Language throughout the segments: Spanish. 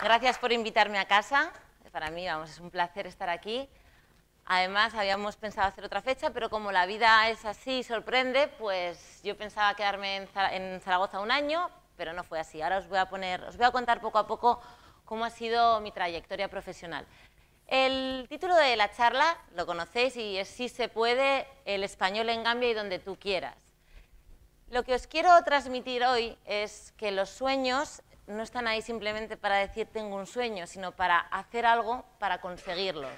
Gracias por invitarme a casa. Para mí, vamos, es un placer estar aquí. Además, habíamos pensado hacer otra fecha, pero como la vida es así y sorprende, pues yo pensaba quedarme en Zaragoza un año, pero no fue así. Ahora os voy a contar poco a poco cómo ha sido mi trayectoria profesional. El título de la charla lo conocéis y es "Sí se puede, el español en Gambia y donde tú quieras". Lo que os quiero transmitir hoy es que los sueños no están ahí simplemente para decir tengo un sueño, sino para hacer algo para conseguirlos.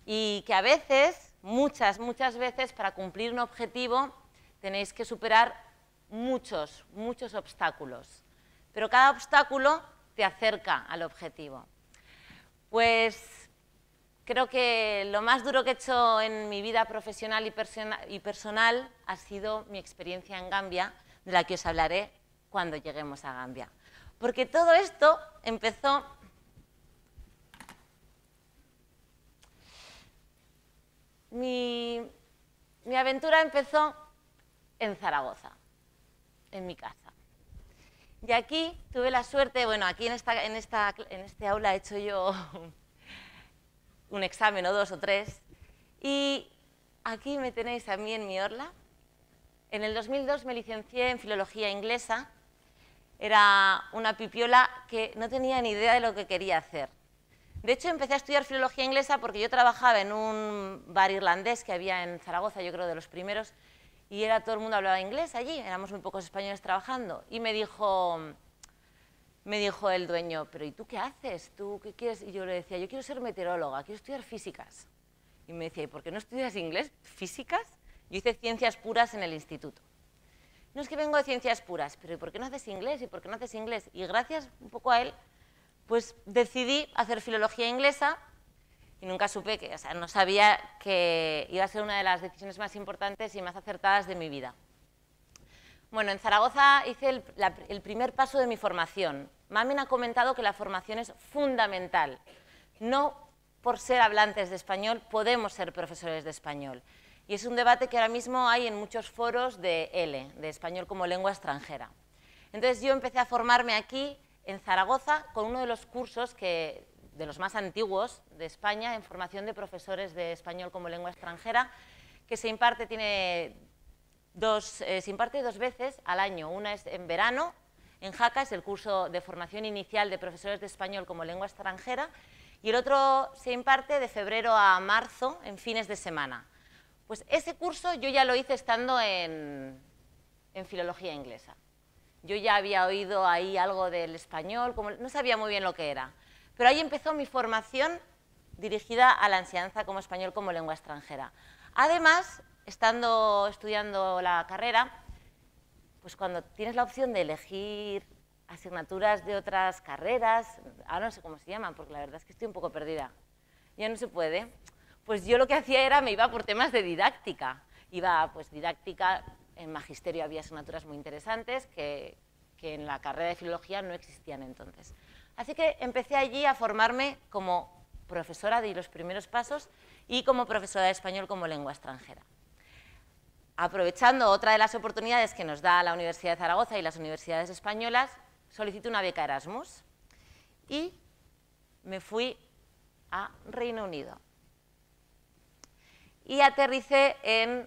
Y que a veces, muchas veces, para cumplir un objetivo tenéis que superar muchos obstáculos. Pero cada obstáculo te acerca al objetivo. Pues creo que lo más duro que he hecho en mi vida profesional y personal ha sido mi experiencia en Gambia, de la que os hablaré cuando lleguemos a Gambia. Porque todo esto empezó... Mi aventura empezó en Zaragoza, en mi casa. Y aquí tuve la suerte, bueno, aquí en este aula he hecho yo un examen o dos o tres, y aquí me tenéis a mí en mi orla. En el 2002 me licencié en Filología Inglesa. Era una pipiola que no tenía ni idea de lo que quería hacer. De hecho, empecé a estudiar Filología Inglesa porque yo trabajaba en un bar irlandés que había en Zaragoza, yo creo de los primeros, y todo el mundo hablaba inglés allí, éramos muy pocos españoles trabajando, y me dijo el dueño, pero ¿y tú qué haces? ¿Tú qué quieres? Y yo le decía, yo quiero ser meteoróloga, quiero estudiar físicas. Y me decía, ¿y por qué no estudias inglés? ¿Físicas? Yo hice ciencias puras en el instituto. No es que vengo de ciencias puras, pero ¿y por qué no haces inglés? ¿Y por qué no haces inglés? Y gracias un poco a él, pues decidí hacer Filología Inglesa y nunca supe que, o sea, no sabía que iba a ser una de las decisiones más importantes y más acertadas de mi vida. Bueno, en Zaragoza hice el primer paso de mi formación. Mami me ha comentado que la formación es fundamental. No por ser hablantes de español podemos ser profesores de español. Y es un debate que ahora mismo hay en muchos foros de ELE, de español como lengua extranjera. Entonces yo empecé a formarme aquí, en Zaragoza, con uno de los cursos de los más antiguos de España en formación de profesores de español como lengua extranjera, que se imparte dos veces al año. Una es en verano, en Jaca, es el curso de formación inicial de profesores de español como lengua extranjera, y el otro se imparte de febrero a marzo, en fines de semana. Pues ese curso yo ya lo hice estando en Filología Inglesa. Yo ya había oído ahí algo del español, no sabía muy bien lo que era. Pero ahí empezó mi formación dirigida a la enseñanza como español como lengua extranjera. Además, estudiando la carrera, pues cuando tienes la opción de elegir asignaturas de otras carreras, ahora no sé cómo se llaman, porque la verdad es que estoy un poco perdida, ya no se puede, pues yo lo que hacía era, me iba por temas de didáctica. Iba, pues, didáctica, en magisterio había asignaturas muy interesantes que en la carrera de filología no existían entonces. Así que empecé allí a formarme como profesora de los primeros pasos y como profesora de español como lengua extranjera. Aprovechando otra de las oportunidades que nos da la Universidad de Zaragoza y las universidades españolas, solicité una beca Erasmus y me fui a Reino Unido. Y aterricé en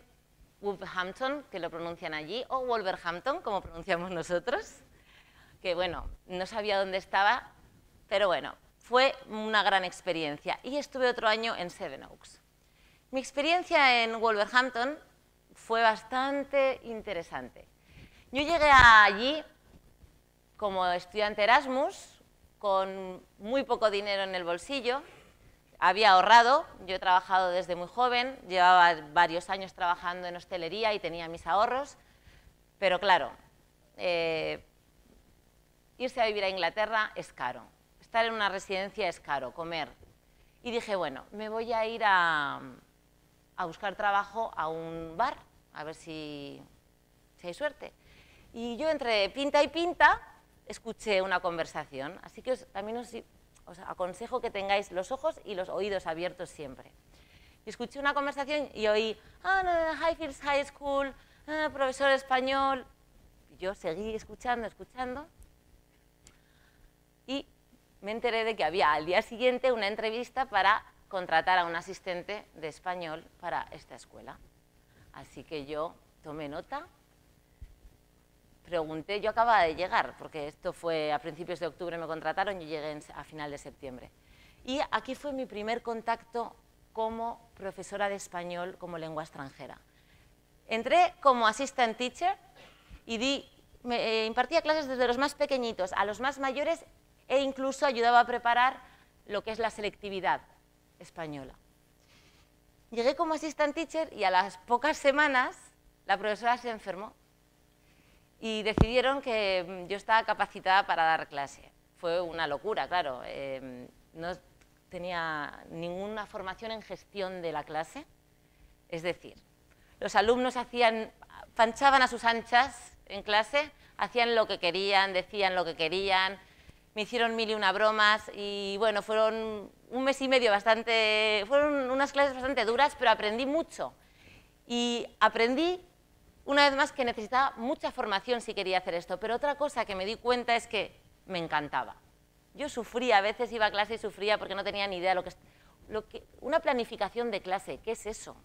Wolverhampton, que lo pronuncian allí, o Wolverhampton, como pronunciamos nosotros, que bueno, no sabía dónde estaba, pero bueno, fue una gran experiencia. Y estuve otro año en Sevenoaks. Mi experiencia en Wolverhampton fue bastante interesante. Yo llegué allí como estudiante Erasmus, con muy poco dinero en el bolsillo. Había ahorrado, yo he trabajado desde muy joven, llevaba varios años trabajando en hostelería y tenía mis ahorros, pero claro, irse a vivir a Inglaterra es caro, estar en una residencia es caro, comer. Y dije, bueno, me voy a ir a buscar trabajo a un bar, a ver si hay suerte. Y yo entre pinta y pinta escuché una conversación, así que también os aconsejo que tengáis los ojos y los oídos abiertos siempre. Y escuché una conversación y oí, Highfields High School, profesor español. Y yo seguí escuchando, y me enteré de que había al día siguiente una entrevista para contratar a un asistente de español para esta escuela. Así que yo tomé nota, pregunté, yo acababa de llegar, porque esto fue a principios de octubre me contrataron, yo llegué a final de septiembre. Y aquí fue mi primer contacto como profesora de español como lengua extranjera. Entré como assistant teacher y impartía clases desde los más pequeñitos a los más mayores e incluso ayudaba a preparar lo que es la selectividad española. Llegué como assistant teacher y a las pocas semanas la profesora se enfermó y decidieron que yo estaba capacitada para dar clase. Fue una locura, claro. No tenía ninguna formación en gestión de la clase. Es decir, los alumnos panchaban a sus anchas en clase, hacían lo que querían, decían lo que querían, me hicieron 1000 y una bromas y bueno, fueron un mes y medio fueron unas clases bastante duras, pero aprendí mucho. Y aprendí, una vez más, que necesitaba mucha formación si quería hacer esto, pero otra cosa que me di cuenta es que me encantaba. Yo sufría, a veces iba a clase y sufría porque no tenía ni idea una planificación de clase, ¿qué es eso?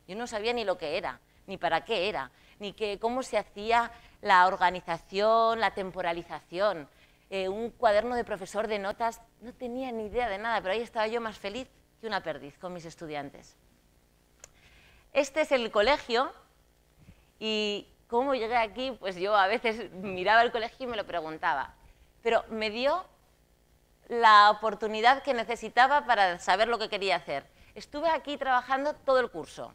Yo no sabía ni lo que era, ni para qué era, ni cómo se hacía la organización, la temporalización, un cuaderno de profesor de notas, no tenía ni idea de nada, pero ahí estaba yo más feliz que una perdiz con mis estudiantes. Este es el colegio y cómo llegué aquí, pues yo a veces miraba el colegio y me lo preguntaba, pero me dio la oportunidad que necesitaba para saber lo que quería hacer. Estuve aquí trabajando todo el curso.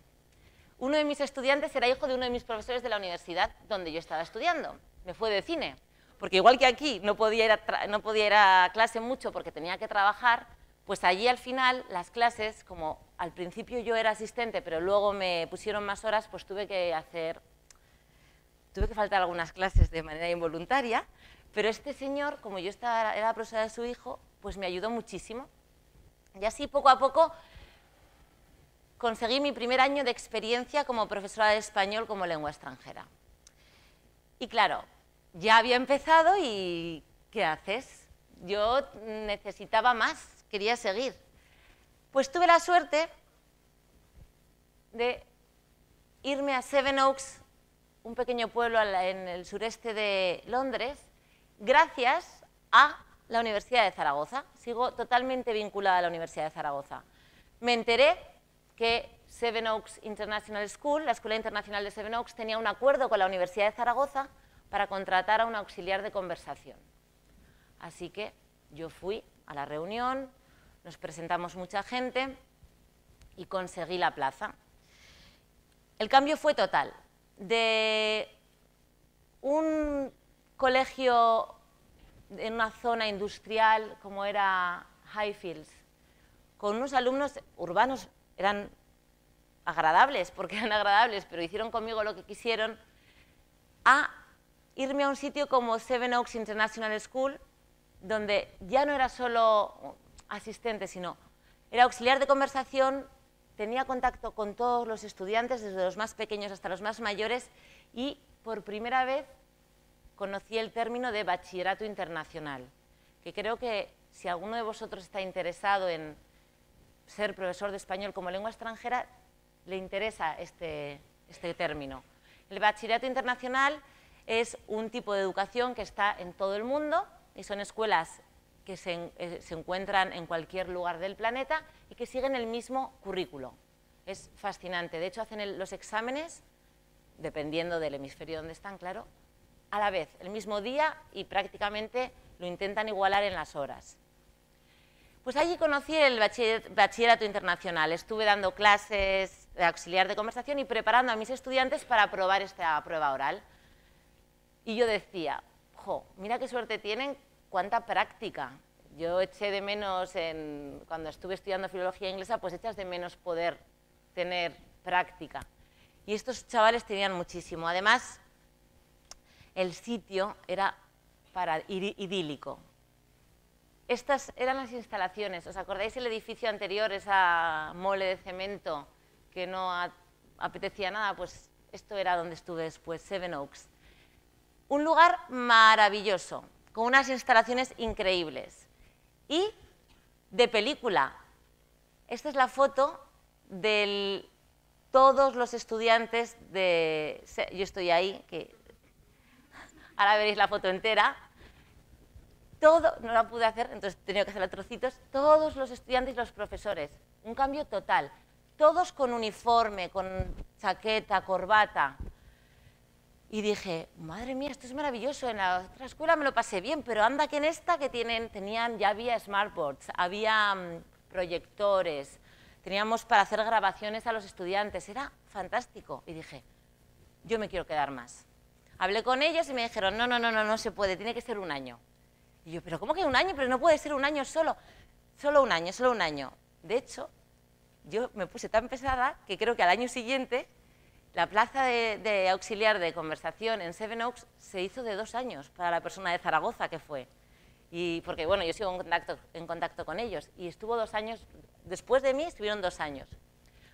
Uno de mis estudiantes era hijo de uno de mis profesores de la universidad donde yo estaba estudiando. Me fue de cine, porque igual que aquí no podía ir a clase mucho porque tenía que trabajar, pues allí al final las clases, como al principio yo era asistente, pero luego me pusieron más horas, pues tuve que faltar algunas clases de manera involuntaria, pero este señor, como yo era profesora de su hijo, pues me ayudó muchísimo. Y así poco a poco conseguí mi primer año de experiencia como profesora de español como lengua extranjera. Y claro, ya había empezado y ¿qué haces? Yo necesitaba más, quería seguir. Pues tuve la suerte de irme a Sevenoaks, un pequeño pueblo en el sureste de Londres, gracias a la Universidad de Zaragoza. Sigo totalmente vinculada a la Universidad de Zaragoza. Me enteré que Sevenoaks International School, la Escuela Internacional de Sevenoaks, tenía un acuerdo con la Universidad de Zaragoza para contratar a un auxiliar de conversación. Así que yo fui a la reunión, nos presentamos mucha gente y conseguí la plaza. El cambio fue total. De un colegio en una zona industrial como era Highfields, con unos alumnos urbanos, eran agradables, porque eran agradables, pero hicieron conmigo lo que quisieron, a irme a un sitio como Sevenoaks International School, donde ya no era solo asistente, sino era auxiliar de conversación, tenía contacto con todos los estudiantes, desde los más pequeños hasta los más mayores, y por primera vez conocí el término de bachillerato internacional, que creo que si alguno de vosotros está interesado en ser profesor de español como lengua extranjera, le interesa este término. El bachillerato internacional es un tipo de educación que está en todo el mundo y son escuelas que se encuentran en cualquier lugar del planeta y que siguen el mismo currículo. Es fascinante. De hecho, hacen los exámenes, dependiendo del hemisferio donde están, claro, a la vez, el mismo día, y prácticamente lo intentan igualar en las horas. Pues allí conocí el bachillerato internacional. Estuve dando clases de auxiliar de conversación y preparando a mis estudiantes para aprobar esta prueba oral. Y yo decía, jo, mira qué suerte tienen, cuánta práctica. Yo eché de menos, cuando estuve estudiando filología inglesa, pues echas de menos poder tener práctica. Y estos chavales tenían muchísimo. Además, el sitio era idílico. Estas eran las instalaciones. ¿Os acordáis el edificio anterior, esa mole de cemento que no apetecía nada? Pues esto era donde estuve después, Sevenoaks. Un lugar maravilloso, con unas instalaciones increíbles. y de película. Esta es la foto de todos los estudiantes de... Yo estoy ahí, que ahora veréis la foto entera. Todo, no la pude hacer, entonces he tenido que hacerla a trocitos. Todos los estudiantes y los profesores. Un cambio total. Todos con uniforme, con chaqueta, corbata. Y dije, madre mía, esto es maravilloso. En la otra escuela me lo pasé bien, pero anda que en esta que ya había smartboards, había proyectores, teníamos para hacer grabaciones a los estudiantes. Era fantástico. Y dije, yo me quiero quedar más. Hablé con ellos y me dijeron, no se puede, tiene que ser un año. Y yo, ¿pero cómo que un año? Pero no puede ser un año solo. Solo un año. De hecho, yo me puse tan pesada que creo que al año siguiente la plaza de auxiliar de conversación en Sevenoaks se hizo de 2 años para la persona de Zaragoza que fue. Y porque, bueno, yo sigo en contacto con ellos. Y estuvo 2 años, después de mí estuvieron 2 años.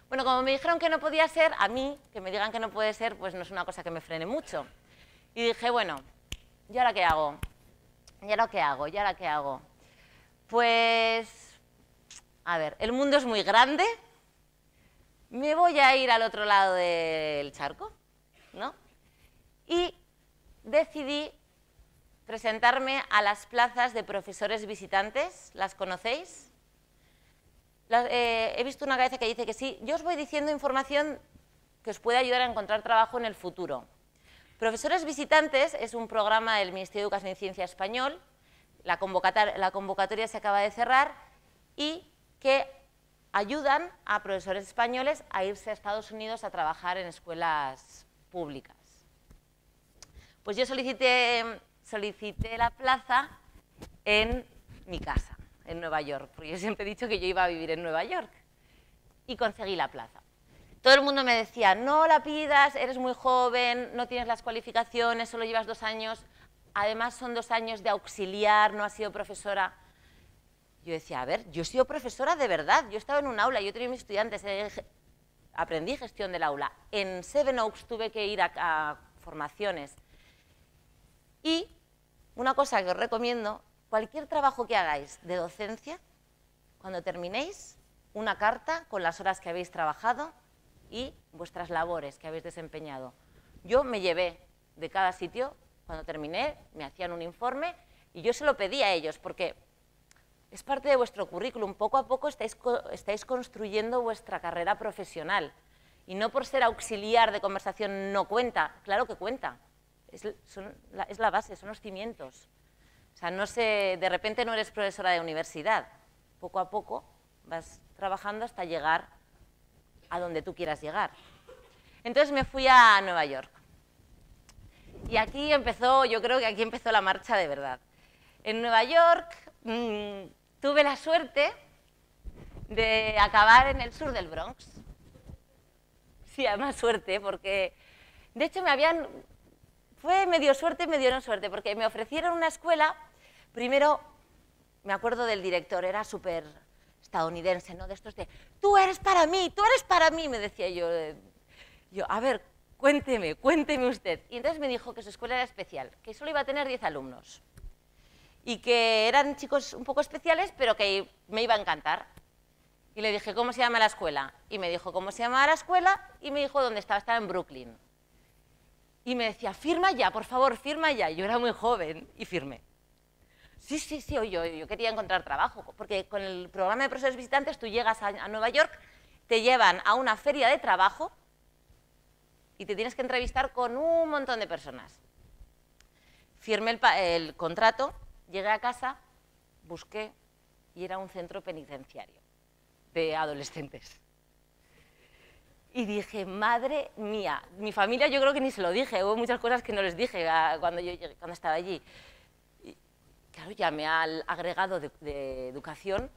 Bueno, como me dijeron que no podía ser, a mí, que me digan que no puede ser, pues no es una cosa que me frene mucho. Y dije, bueno, ¿y ahora qué hago? ¿Y ahora qué hago? Pues, a ver, el mundo es muy grande, me voy a ir al otro lado del charco, ¿no? Y decidí presentarme a las plazas de profesores visitantes. ¿Las conocéis? He visto una cabeza que dice que sí. Yo os voy diciendo información que os puede ayudar a encontrar trabajo en el futuro. Profesores visitantes es un programa del Ministerio de Educación y Ciencia español. La convocatoria se acaba de cerrar y que ayudan a profesores españoles a irse a Estados Unidos a trabajar en escuelas públicas. Pues yo solicité la plaza en mi casa, en Nueva York, porque yo siempre he dicho que yo iba a vivir en Nueva York, y conseguí la plaza. Todo el mundo me decía, no la pidas, eres muy joven, no tienes las cualificaciones, solo llevas 2 años, además son 2 años de auxiliar, no has sido profesora. Yo decía, a ver, yo he sido profesora de verdad, yo he estado en un aula, yo he tenido mis estudiantes, aprendí gestión del aula. En Sevenoaks tuve que ir a formaciones. Y una cosa que os recomiendo, cualquier trabajo que hagáis de docencia, cuando terminéis, una carta con las horas que habéis trabajado y vuestras labores que habéis desempeñado. Yo me llevé de cada sitio, cuando terminé, me hacían un informe y yo se lo pedí a ellos, porque es parte de vuestro currículum. Poco a poco estáis construyendo vuestra carrera profesional. Y no por ser auxiliar de conversación no cuenta. Claro que cuenta. Es la base, son los cimientos. O sea, de repente no eres profesora de universidad. Poco a poco vas trabajando hasta llegar a donde tú quieras llegar. Entonces me fui a Nueva York. Y aquí yo creo que aquí empezó la marcha de verdad. En Nueva York tuve la suerte de acabar en el sur del Bronx. Sí, además suerte, porque de hecho fue medio suerte, medio no suerte, porque me ofrecieron una escuela. Primero, me acuerdo del director, era súper estadounidense, ¿no? De estos de, tú eres para mí, me decía yo. A ver, cuénteme usted. Y entonces me dijo que su escuela era especial, que solo iba a tener 10 alumnos. Y que eran chicos un poco especiales, pero que me iba a encantar. Y le dije, ¿cómo se llama la escuela? Y me dijo cómo se llamaba la escuela y me dijo dónde estaba en Brooklyn. Y me decía, firma ya, por favor, firma ya. Yo era muy joven y firmé. Sí, yo quería encontrar trabajo, porque con el programa de profesores visitantes tú llegas a Nueva York, te llevan a una feria de trabajo y te tienes que entrevistar con un montón de personas. Firmé el contrato, llegué a casa, busqué y era un centro penitenciario de adolescentes. Y dije, madre mía, mi familia yo creo que ni se lo dije, hubo muchas cosas que no les dije cuando estaba allí. Y, claro, llamé al agregado de educación.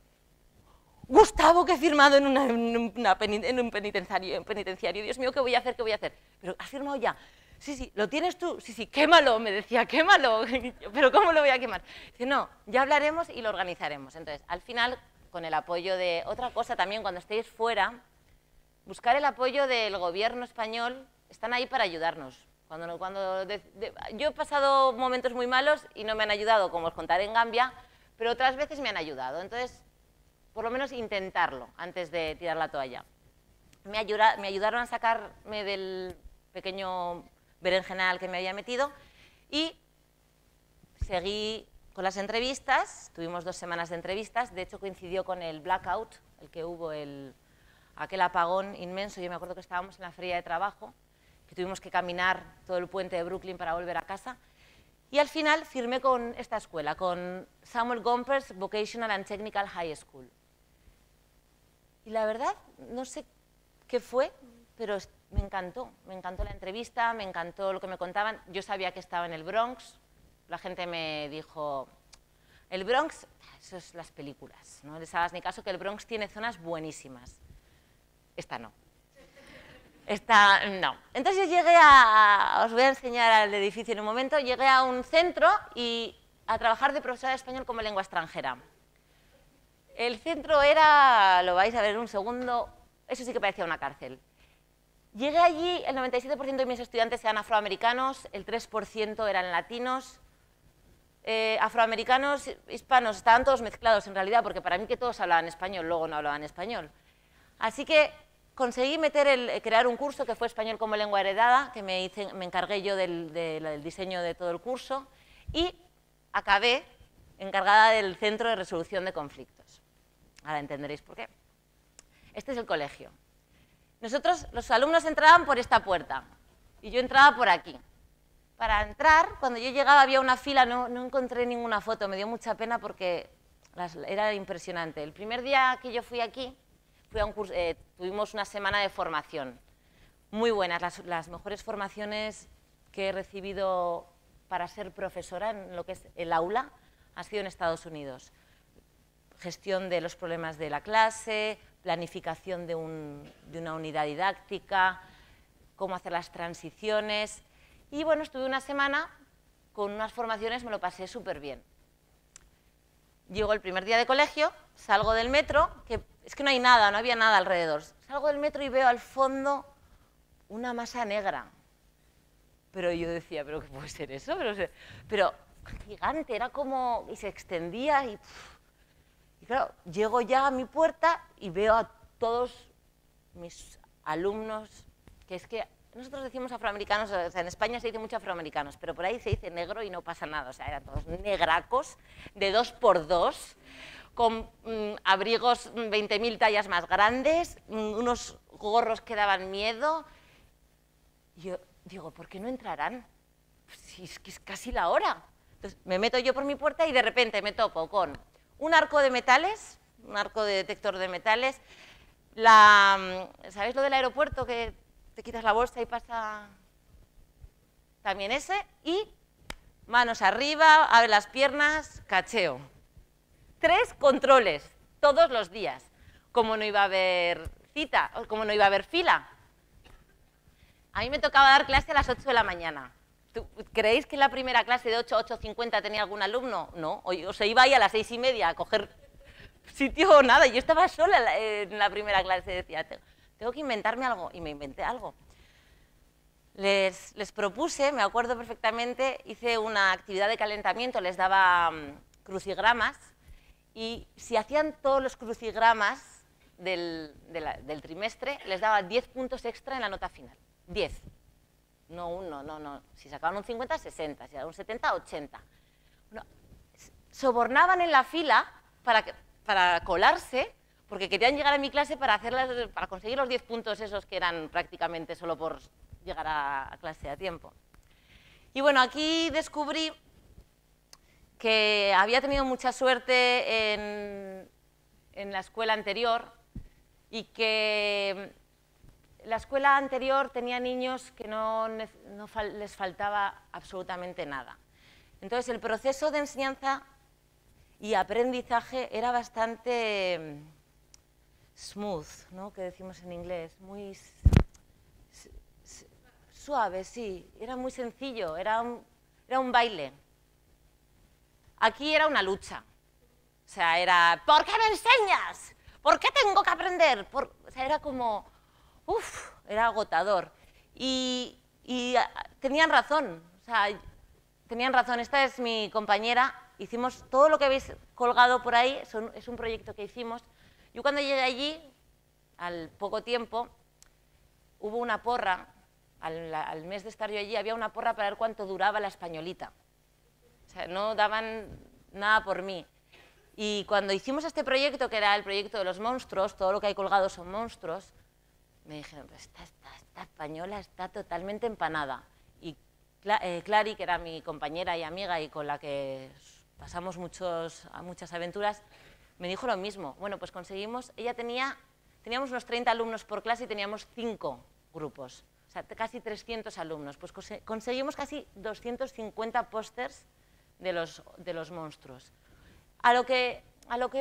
Gustavo, que he firmado en un penitenciario. Dios mío, ¿qué voy a hacer? Pero has firmado ya. Sí, ¿lo tienes tú? Sí, quémalo, me decía, quémalo. Pero ¿cómo lo voy a quemar? Dice, no, ya hablaremos y lo organizaremos. Entonces, al final, con el apoyo de otra cosa también, cuando estéis fuera, buscar el apoyo del gobierno español, están ahí para ayudarnos. Yo he pasado momentos muy malos y no me han ayudado, como os contaré en Gambia, pero otras veces me han ayudado. Entonces, por lo menos intentarlo antes de tirar la toalla. Me ayudaron a sacarme del pequeño berenjenal que me había metido y seguí con las entrevistas. Tuvimos 2 semanas de entrevistas, de hecho coincidió con el blackout, el que hubo, aquel apagón inmenso. Yo me acuerdo que estábamos en la feria de trabajo, que tuvimos que caminar todo el puente de Brooklyn para volver a casa. Y al final firmé con esta escuela, con Samuel Gompers Vocational and Technical High School. Y la verdad, no sé qué fue, pero me encantó la entrevista, me encantó lo que me contaban. Yo sabía que estaba en el Bronx, la gente me dijo, el Bronx, eso es las películas, no les hagas ni caso, que el Bronx tiene zonas buenísimas. Esta no. Esta no. Entonces yo llegué os voy a enseñar al edificio en un momento, llegué a un centro y a trabajar de profesora de español como lengua extranjera. El centro era, lo vais a ver en un segundo, eso sí que parecía una cárcel. Llegué allí, el 97% de mis estudiantes eran afroamericanos, el 3% eran latinos, afroamericanos, hispanos, estaban todos mezclados en realidad, porque para mí que todos hablaban español, luego no hablaban español. Así que conseguí crear un curso que fue Español como Lengua Heredada, que me encargué yo del diseño de todo el curso, y acabé encargada del Centro de Resolución de Conflictos. Ahora entenderéis por qué. Este es el colegio. Nosotros, los alumnos entraban por esta puerta, y yo entraba por aquí. Para entrar, cuando yo llegaba había una fila, no encontré ninguna foto, me dio mucha pena porque era impresionante. El primer día que yo fui aquí, fui a un curso, tuvimos una semana de formación, muy buenas, las mejores formaciones que he recibido para ser profesora en lo que es el aula, ha sido en Estados Unidos. Gestión de los problemas de la clase, planificación de una unidad didáctica, cómo hacer las transiciones. Y bueno, estuve una semana con unas formaciones, me lo pasé súper bien. Llego el primer día de colegio, salgo del metro, que es que no hay nada, no había nada alrededor. Salgo del metro y veo al fondo una masa negra. Pero yo decía, ¿pero qué puede ser eso? Pero gigante, era como, y se extendía y claro, llego ya a mi puerta y veo a todos mis alumnos, que es que nosotros decimos afroamericanos, o sea, en España se dice mucho afroamericanos, pero por ahí se dice negro y no pasa nada, o sea, eran todos negracos, de 2x2, con abrigos 20.000 tallas más grandes, unos gorros que daban miedo. Yo digo, ¿por qué no entrarán? Si es que es casi la hora. Entonces me meto yo por mi puerta y de repente me topo con un arco de metales, un arco de detector de metales, ¿sabéis lo del aeropuerto que te quitas la bolsa y pasa? También ese, y manos arriba, abre las piernas, cacheo. 3 controles, todos los días. Como no iba a haber cita, o como no iba a haber fila. A mí me tocaba dar clase a las 8 de la mañana. ¿Creéis que en la primera clase de 8 a 8:50 tenía algún alumno? No, o se iba ahí a las 6:30 a coger sitio o nada. Yo estaba sola en la primera clase, decía, tengo que inventarme algo, y me inventé algo. Les propuse, me acuerdo perfectamente, hice una actividad de calentamiento, les daba crucigramas, y si hacían todos los crucigramas del trimestre, les daba 10 puntos extra en la nota final. 10. No 1, no. Si sacaban un 50, 60. Si sacaban un 70, 80. Bueno, sobornaban en la fila para colarse, porque querían llegar a mi clase para conseguir los 10 puntos esos que eran prácticamente solo por llegar a clase a tiempo. Y bueno, aquí descubrí que había tenido mucha suerte en la escuela anterior y que la escuela anterior tenía niños que no les faltaba absolutamente nada. Entonces, el proceso de enseñanza y aprendizaje era bastante smooth, ¿no?, que decimos en inglés, muy suave, sí, era muy sencillo, era un baile. Aquí era una lucha, o sea, era, ¿por qué me enseñas? ¿Por qué tengo que aprender? O sea, era como, era agotador. Y tenían razón, o sea, tenían razón. Esta es mi compañera, hicimos todo lo que habéis colgado por ahí, es un proyecto que hicimos. Yo cuando llegué allí, al poco tiempo, hubo una porra, al mes de estar yo allí, había una porra para ver cuánto duraba la españolita. O sea, no daban nada por mí. Y cuando hicimos este proyecto, que era el proyecto de los monstruos, todo lo que hay colgado son monstruos, me dijeron, pues esta española está totalmente empanada. Y Clary, que era mi compañera y amiga y con la que pasamos muchas aventuras, me dijo lo mismo. Bueno, pues conseguimos, teníamos unos 30 alumnos por clase y teníamos 5 grupos, o sea, casi 300 alumnos. Pues conseguimos casi 250 pósters de los monstruos. A lo que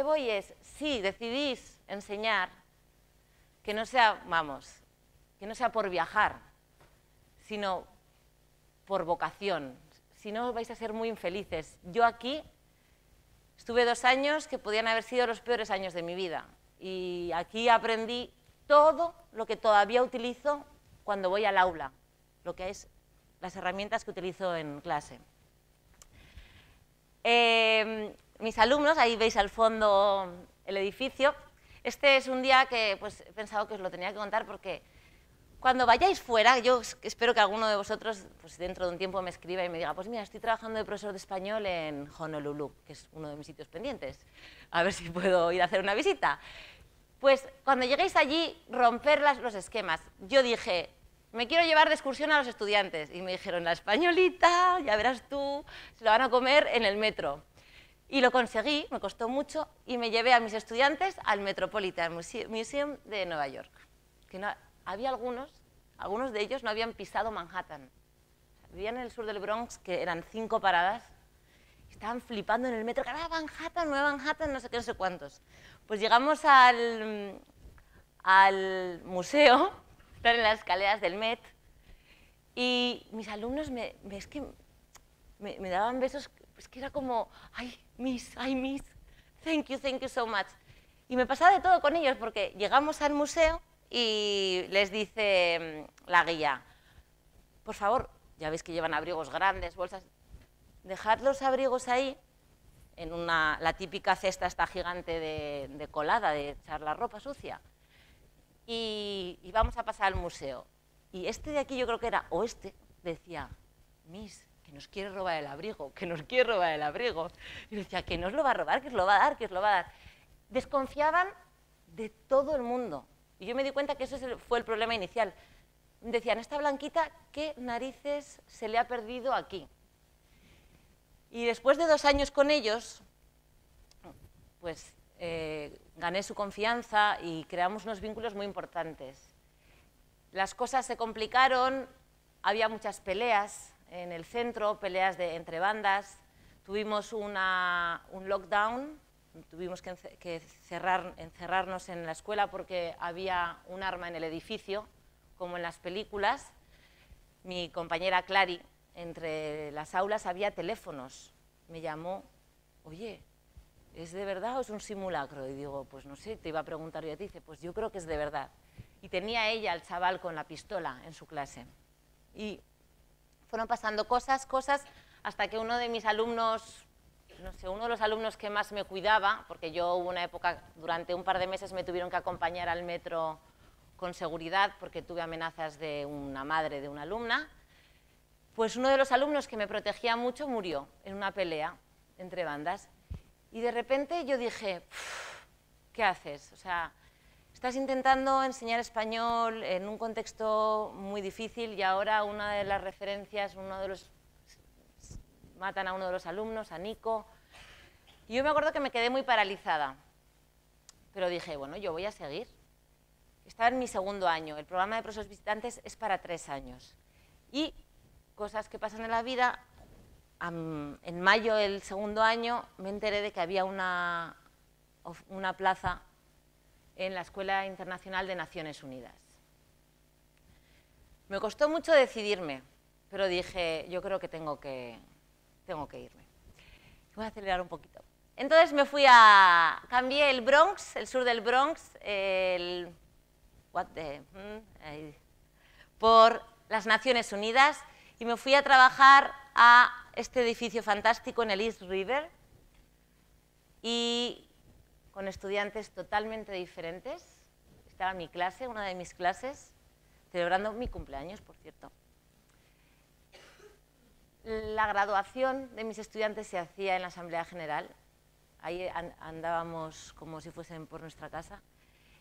voy es, si decidís enseñar, que no sea por viajar, sino por vocación, si no vais a ser muy infelices. Yo aquí estuve 2 años que podían haber sido los peores años de mi vida y aquí aprendí todo lo que todavía utilizo cuando voy al aula, lo que es las herramientas que utilizo en clase. Mis alumnos, ahí veis al fondo el edificio. Este es un día que pues, he pensado que os lo tenía que contar porque cuando vayáis fuera, yo espero que alguno de vosotros pues, dentro de un tiempo me escriba y me diga, pues mira, estoy trabajando de profesor de español en Honolulu, que es uno de mis sitios pendientes, a ver si puedo ir a hacer una visita. Pues cuando lleguéis allí, romper los esquemas. Yo dije, me quiero llevar de excursión a los estudiantes. Y me dijeron, la españolita, ya verás tú, se lo van a comer en el metro. Y lo conseguí, me costó mucho, y me llevé a mis estudiantes al Metropolitan Museum de Nueva York. Que no, había algunos de ellos no habían pisado Manhattan. Vivían en el sur del Bronx, que eran 5 paradas, y estaban flipando en el metro, que era Manhattan, Nueva Manhattan, no sé qué, no sé cuántos. Pues llegamos al museo, están en las escaleras del Met, y mis alumnos me daban besos, es que era como, ay, miss, thank you so much. Y me pasaba de todo con ellos, porque llegamos al museo y les dice la guía, por favor, ya veis que llevan abrigos grandes, bolsas, dejad los abrigos ahí, en la típica cesta esta gigante de colada, de echar la ropa sucia, y vamos a pasar al museo. Y este de aquí, yo creo que era, o este, decía, miss, que nos quiere robar el abrigo, que nos quiere robar el abrigo. Y decía, que no os lo va a robar, que os lo va a dar, que os lo va a dar. Desconfiaban de todo el mundo. Y yo me di cuenta que eso fue el problema inicial. Decían, esta blanquita, ¿qué narices se le ha perdido aquí? Y después de 2 años con ellos, pues gané su confianza y creamos unos vínculos muy importantes. Las cosas se complicaron, había muchas peleas en el centro, peleas entre bandas, tuvimos un lockdown, tuvimos que encerrarnos en la escuela porque había un arma en el edificio, como en las películas. Mi compañera Clary, entre las aulas había teléfonos, me llamó, oye, ¿es de verdad o es un simulacro? Y digo, pues no sé, te iba a preguntar yo a ti. Dice, pues yo creo que es de verdad. Y tenía ella al chaval con la pistola en su clase. Y fueron pasando cosas, hasta que uno de mis alumnos, no sé, uno de los alumnos que más me cuidaba, porque yo hubo una época, durante un par de meses me tuvieron que acompañar al metro con seguridad, porque tuve amenazas de una madre de una alumna, pues uno de los alumnos que me protegía mucho murió en una pelea entre bandas. Y de repente yo dije, ¿qué haces? O sea, estás intentando enseñar español en un contexto muy difícil y ahora una de las referencias, matan a uno de los alumnos, a Nico. Y yo me acuerdo que me quedé muy paralizada, pero dije, bueno, yo voy a seguir. Estaba en mi 2.º año, el programa de profesores visitantes es para 3 años. Y cosas que pasan en la vida, en mayo del 2.º año me enteré de que había una plaza en la Escuela Internacional de Naciones Unidas. Me costó mucho decidirme, pero dije, yo creo que tengo que irme. Voy a acelerar un poquito. Entonces cambié el Bronx, el sur del Bronx, por las Naciones Unidas y me fui a trabajar a este edificio fantástico en el East River, y con estudiantes totalmente diferentes. Estaba en mi clase, una de mis clases, celebrando mi cumpleaños, por cierto. La graduación de mis estudiantes se hacía en la Asamblea General. Ahí andábamos como si fuesen por nuestra casa.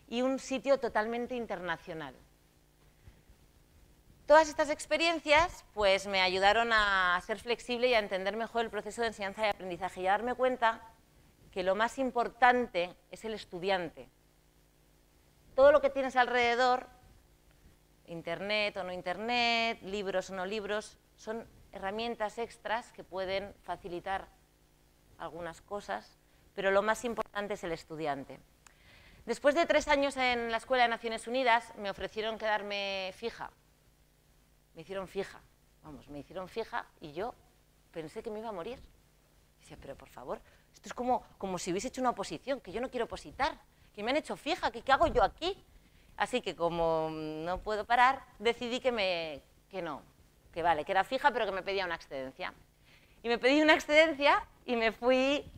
Y un sitio totalmente internacional. Todas estas experiencias pues, me ayudaron a ser flexible y a entender mejor el proceso de enseñanza y aprendizaje y a darme cuenta que lo más importante es el estudiante. Todo lo que tienes alrededor, internet o no internet, libros o no libros, son herramientas extras que pueden facilitar algunas cosas, pero lo más importante es el estudiante. Después de 3 años en la Escuela de Naciones Unidas, me ofrecieron quedarme fija. Me hicieron fija, me hicieron fija y yo pensé que me iba a morir. Decía, pero por favor, esto es como si hubiese hecho una oposición, que yo no quiero opositar, que me han hecho fija, que ¿qué hago yo aquí? Así que como no puedo parar, decidí que era fija, pero que me pedía una excedencia. Y me pedí una excedencia y me fui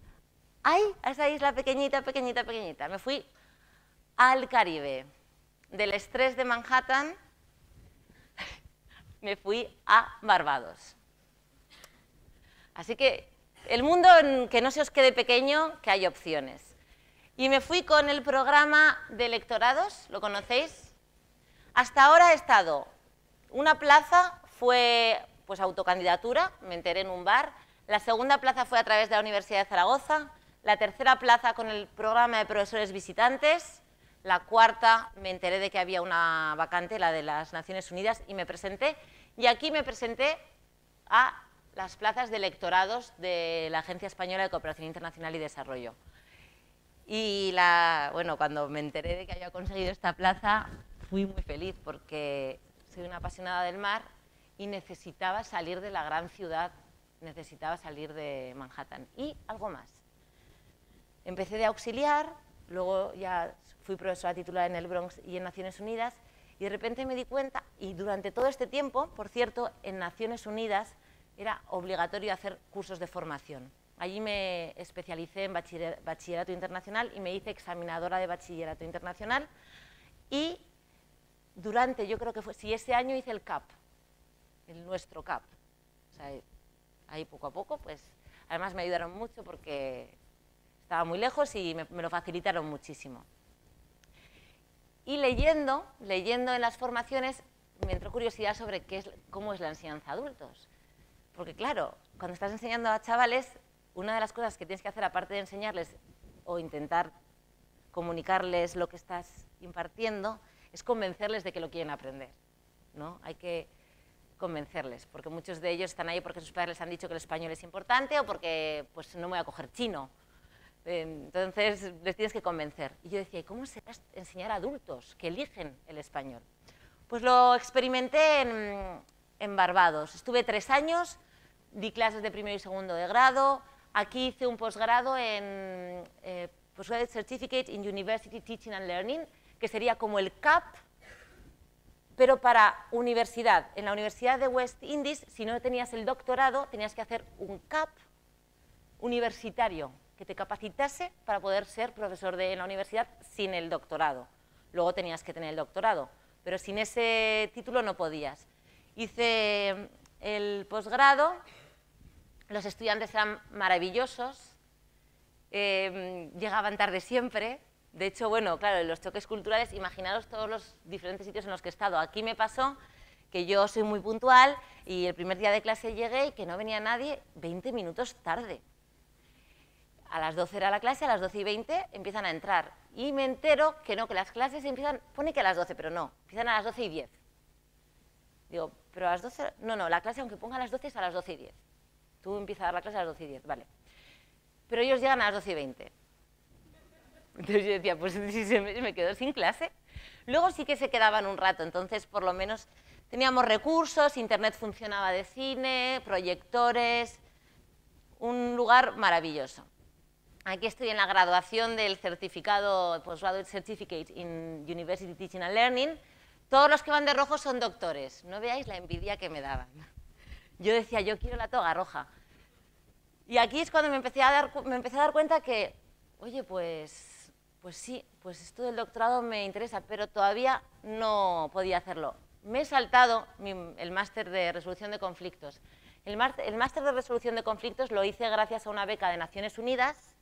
a esa isla pequeñita, pequeñita, pequeñita. Me fui al Caribe. Del estrés de Manhattan me fui a Barbados. Así que el mundo, que no se os quede pequeño, que hay opciones. Y me fui con el programa de lectorados, ¿lo conocéis? Hasta ahora he estado, una plaza fue pues autocandidatura, me enteré en un bar, la segunda plaza fue a través de la Universidad de Zaragoza, la tercera plaza con el programa de profesores visitantes, la cuarta me enteré de que había una vacante, la de las Naciones Unidas, y me presenté. Y aquí me presenté a las plazas de lectorados de la Agencia Española de Cooperación Internacional y Desarrollo. Y cuando me enteré de que había conseguido esta plaza, fui muy feliz porque soy una apasionada del mar y necesitaba salir de la gran ciudad, necesitaba salir de Manhattan. Y algo más. Empecé de auxiliar, luego ya fui profesora titular en el Bronx y en Naciones Unidas, y de repente me di cuenta, y durante todo este tiempo, por cierto, en Naciones Unidas era obligatorio hacer cursos de formación. Allí me especialicé en bachillerato internacional y me hice examinadora de bachillerato internacional, y yo creo que ese año hice el CAP, nuestro CAP. O sea, ahí poco a poco, pues, además me ayudaron mucho porque estaba muy lejos y me lo facilitaron muchísimo. Y leyendo en las formaciones me entró curiosidad sobre cómo es la enseñanza a adultos. Porque claro, cuando estás enseñando a chavales, una de las cosas que tienes que hacer, aparte de enseñarles o intentar comunicarles lo que estás impartiendo, es convencerles de que lo quieren aprender, ¿no? Hay que convencerles, porque muchos de ellos están ahí porque sus padres les han dicho que el español es importante o porque pues, no me voy a coger chino. Entonces les tienes que convencer. Y yo decía, ¿y cómo será enseñar a adultos que eligen el español? Pues lo experimenté en Barbados. Estuve 3 años, di clases de primero y segundo de grado. Aquí hice un posgrado en Postgraduate Certificate in University Teaching and Learning, que sería como el CAP, pero para universidad. En la Universidad de West Indies, si no tenías el doctorado, tenías que hacer un CAP universitario, que te capacitase para poder ser profesor en la universidad sin el doctorado. Luego tenías que tener el doctorado, pero sin ese título no podías. Hice el posgrado, los estudiantes eran maravillosos, llegaban tarde siempre. De hecho, bueno, claro, en los choques culturales, imaginaros todos los diferentes sitios en los que he estado. Aquí me pasó que yo soy muy puntual y el primer día de clase llegué y que no venía nadie 20 minutos tarde. A las 12 era la clase, a las 12:20 empiezan a entrar. Y me entero que no, que las clases empiezan, pone que a las 12, pero no, empiezan a las 12:10. Digo, pero a las 12, no, la clase aunque ponga a las 12 es a las 12:10. Tú empiezas a dar la clase a las 12:10, vale. Pero ellos llegan a las 12:20. Entonces yo decía, pues si me quedo sin clase. Luego sí que se quedaban un rato, entonces por lo menos teníamos recursos, internet funcionaba de cine, proyectores, un lugar maravilloso. Aquí estoy en la graduación del certificado Postgraduate Certificate in University Teaching and Learning. Todos los que van de rojo son doctores. No veáis la envidia que me daban. Yo decía, yo quiero la toga roja. Y aquí es cuando me empecé a dar cuenta que oye, pues sí, pues esto del doctorado me interesa, pero todavía no podía hacerlo. Me he saltado el máster de resolución de conflictos. El máster de resolución de conflictos lo hice gracias a una beca de Naciones Unidas,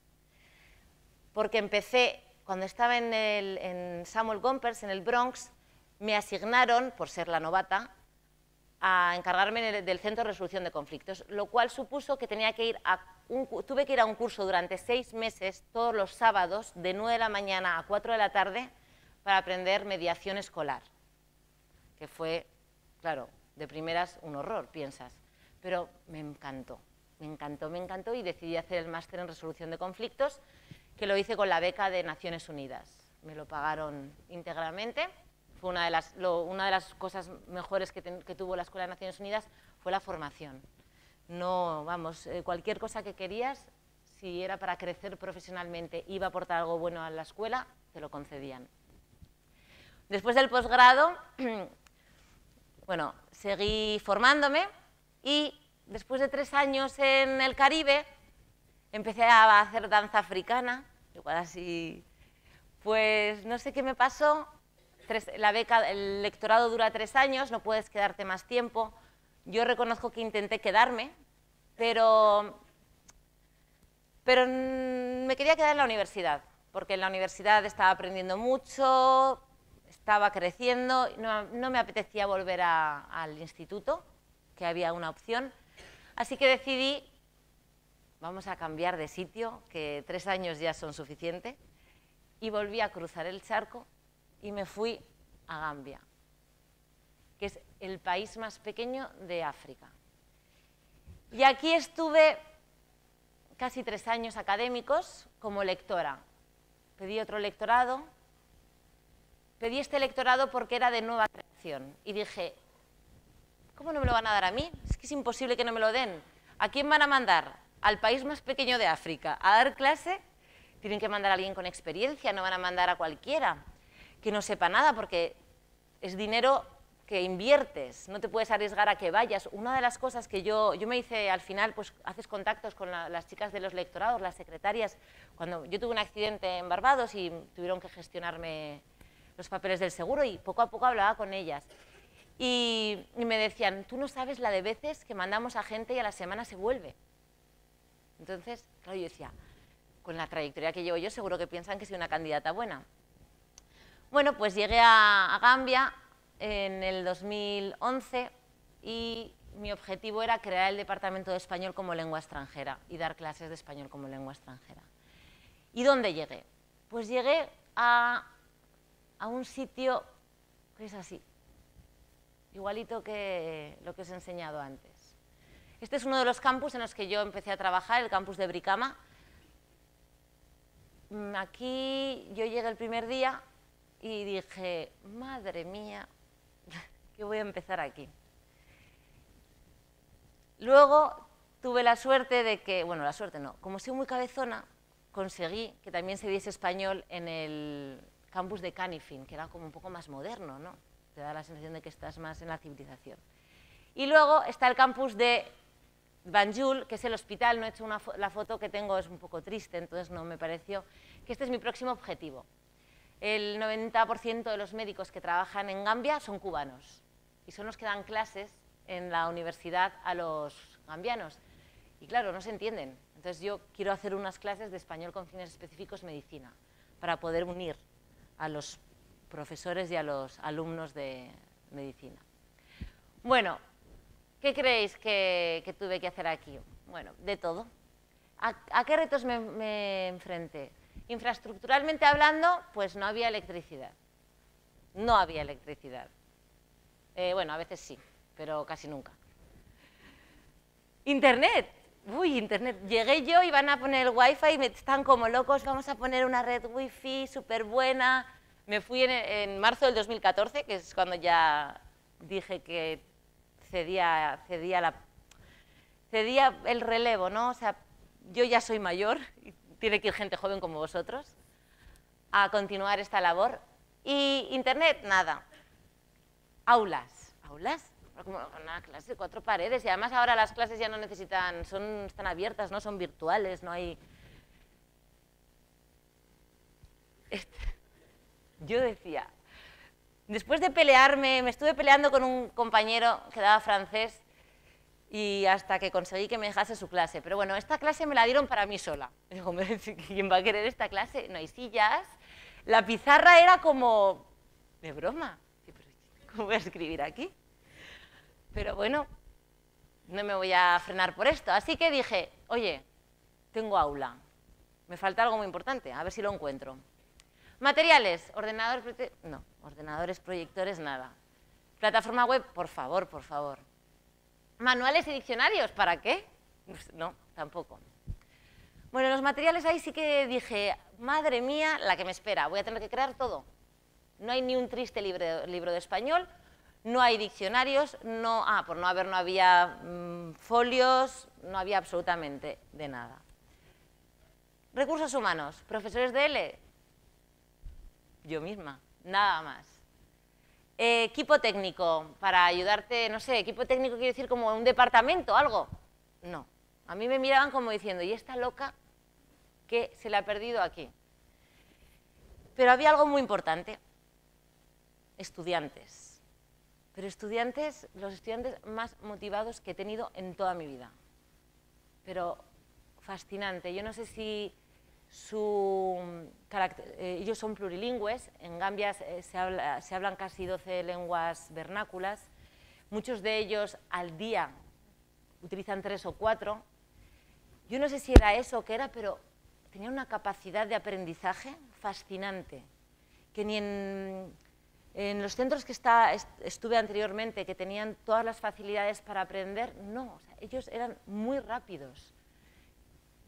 porque empecé, cuando estaba en Samuel Gompers, en el Bronx, me asignaron, por ser la novata, a encargarme del Centro de Resolución de Conflictos, lo cual supuso que tuve que ir a un curso durante 6 meses, todos los sábados, de 9 de la mañana a 4 de la tarde, para aprender mediación escolar, que fue, claro, de primeras un horror, piensas, pero me encantó y decidí hacer el máster en resolución de conflictos, que lo hice con la beca de Naciones Unidas. Me lo pagaron íntegramente. Fue una de las cosas mejores que tuvo la Escuela de Naciones Unidas fue la formación. No, vamos, cualquier cosa que querías, si era para crecer profesionalmente, iba a aportar algo bueno a la escuela, te lo concedían. Después del posgrado, bueno, seguí formándome y después de 3 años en el Caribe, empecé a hacer danza africana, igual así, pues no sé qué me pasó. La beca, el lectorado dura 3 años, no puedes quedarte más tiempo. Yo reconozco que intenté quedarme, pero me quería quedar en la universidad, porque en la universidad estaba aprendiendo mucho, estaba creciendo, no me apetecía volver al instituto, que había una opción. Así que decidí, vamos a cambiar de sitio, que 3 años ya son suficientes, y volví a cruzar el charco y me fui a Gambia, que es el país más pequeño de África. Y aquí estuve casi 3 años académicos como lectora. Pedí otro lectorado. Pedí este lectorado porque era de nueva creación. Y dije, ¿cómo no me lo van a dar a mí? Es que es imposible que no me lo den. ¿A quién van a mandar? Al país más pequeño de África a dar clase. Tienen que mandar a alguien con experiencia, no van a mandar a cualquiera que no sepa nada, porque es dinero que inviertes, no te puedes arriesgar a que vayas. Una de las cosas que yo me hice al final, pues haces contactos con las chicas de los lectorados, las secretarias. Cuando yo tuve un accidente en Barbados y tuvieron que gestionarme los papeles del seguro, y poco a poco hablaba con ellas. Y me decían, tú no sabes la de veces que mandamos a gente y a la semana se vuelve. Entonces, claro, yo decía, con la trayectoria que llevo yo, seguro que piensan que soy una candidata buena. Bueno, pues llegué a Gambia en el 2011 y mi objetivo era crear el departamento de español como lengua extranjera y dar clases de español como lengua extranjera. ¿Y dónde llegué? Pues llegué a un sitio que es así, igualito que lo que os he enseñado antes. Este es uno de los campus en los que yo empecé a trabajar, el campus de Brikama. Aquí yo llegué el primer día y dije, madre mía, ¿qué voy a empezar aquí? Luego tuve la suerte de que, bueno, la suerte no, como soy muy cabezona, conseguí que también se diese español en el campus de Canifin, que era como un poco más moderno, ¿no? Te da la sensación de que estás más en la civilización. Y luego está el campus de Banjul, que es el hospital. No he hecho la foto que tengo, es un poco triste, entonces no me pareció que este es mi próximo objetivo. El 90% de los médicos que trabajan en Gambia son cubanos y son los que dan clases en la universidad a los gambianos. Y claro, no se entienden. Entonces yo quiero hacer unas clases de español con fines específicos medicina para poder unir a los profesores y a los alumnos de medicina. Bueno, ¿qué creéis que tuve que hacer aquí? Bueno, de todo. ¿A qué retos me enfrenté? Infraestructuralmente hablando, pues no había electricidad. No había electricidad. Bueno, a veces sí, pero casi nunca. Internet. Uy, Internet. Llegué yo y van a poner el wifi y me están como locos, vamos a poner una red wifi súper buena. Me fui en marzo del 2014, que es cuando ya dije que cedía el relevo, ¿no? O sea, yo ya soy mayor, y tiene que ir gente joven como vosotros a continuar esta labor. Y Internet, nada. Aulas. ¿Aulas? Como una clase de 4 paredes. Y además ahora las clases ya no necesitan, están abiertas, no son virtuales, no hay... Yo decía, después de pelearme, me estuve peleando con un compañero que daba francés y hasta que conseguí que me dejase su clase. Pero bueno, esta clase me la dieron para mí sola. Digo, ¿quién va a querer esta clase? No hay sillas. La pizarra era como de broma. ¿Cómo voy a escribir aquí? Pero bueno, no me voy a frenar por esto. Así que dije, oye, tengo aula. Me falta algo muy importante, a ver si lo encuentro. Materiales, ordenadores, proyectores, nada. Plataforma web, por favor, por favor. Manuales y diccionarios, ¿para qué? Pues no, tampoco. Bueno, los materiales ahí sí que dije, madre mía, la que me espera, voy a tener que crear todo. No hay ni un triste libro de español, no hay diccionarios, por no haber, no había folios, no había absolutamente de nada. Recursos humanos, profesores de L, yo misma, nada más. Equipo técnico, para ayudarte, no sé, equipo técnico quiere decir como un departamento, algo. No, a mí me miraban como diciendo, ¿y esta loca qué se le ha perdido aquí? Pero había algo muy importante, estudiantes. Pero estudiantes, los estudiantes más motivados que he tenido en toda mi vida. Pero fascinante, yo no sé si ellos son plurilingües, en Gambia se hablan casi 12 lenguas vernáculas, muchos de ellos al día utilizan 3 o 4. Yo no sé si era eso o qué era, pero tenían una capacidad de aprendizaje fascinante, que ni en los centros que estuve anteriormente, que tenían todas las facilidades para aprender, no, o sea, ellos eran muy rápidos.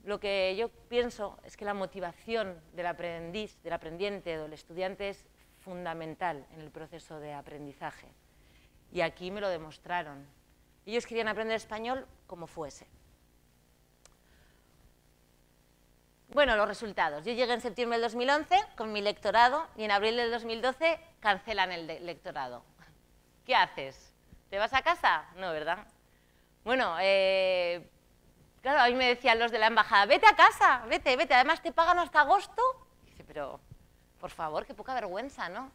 Lo que yo pienso es que la motivación del aprendiz, del aprendiente o del estudiante es fundamental en el proceso de aprendizaje. Y aquí me lo demostraron. Ellos querían aprender español como fuese. Bueno, los resultados. Yo llegué en septiembre del 2011 con mi lectorado y en abril del 2012 cancelan el lectorado. ¿Qué haces? ¿Te vas a casa? No, ¿verdad? Bueno, claro, a mí me decían los de la embajada, vete a casa, vete, además te pagan hasta agosto. Y dice, pero, por favor, qué poca vergüenza, ¿no?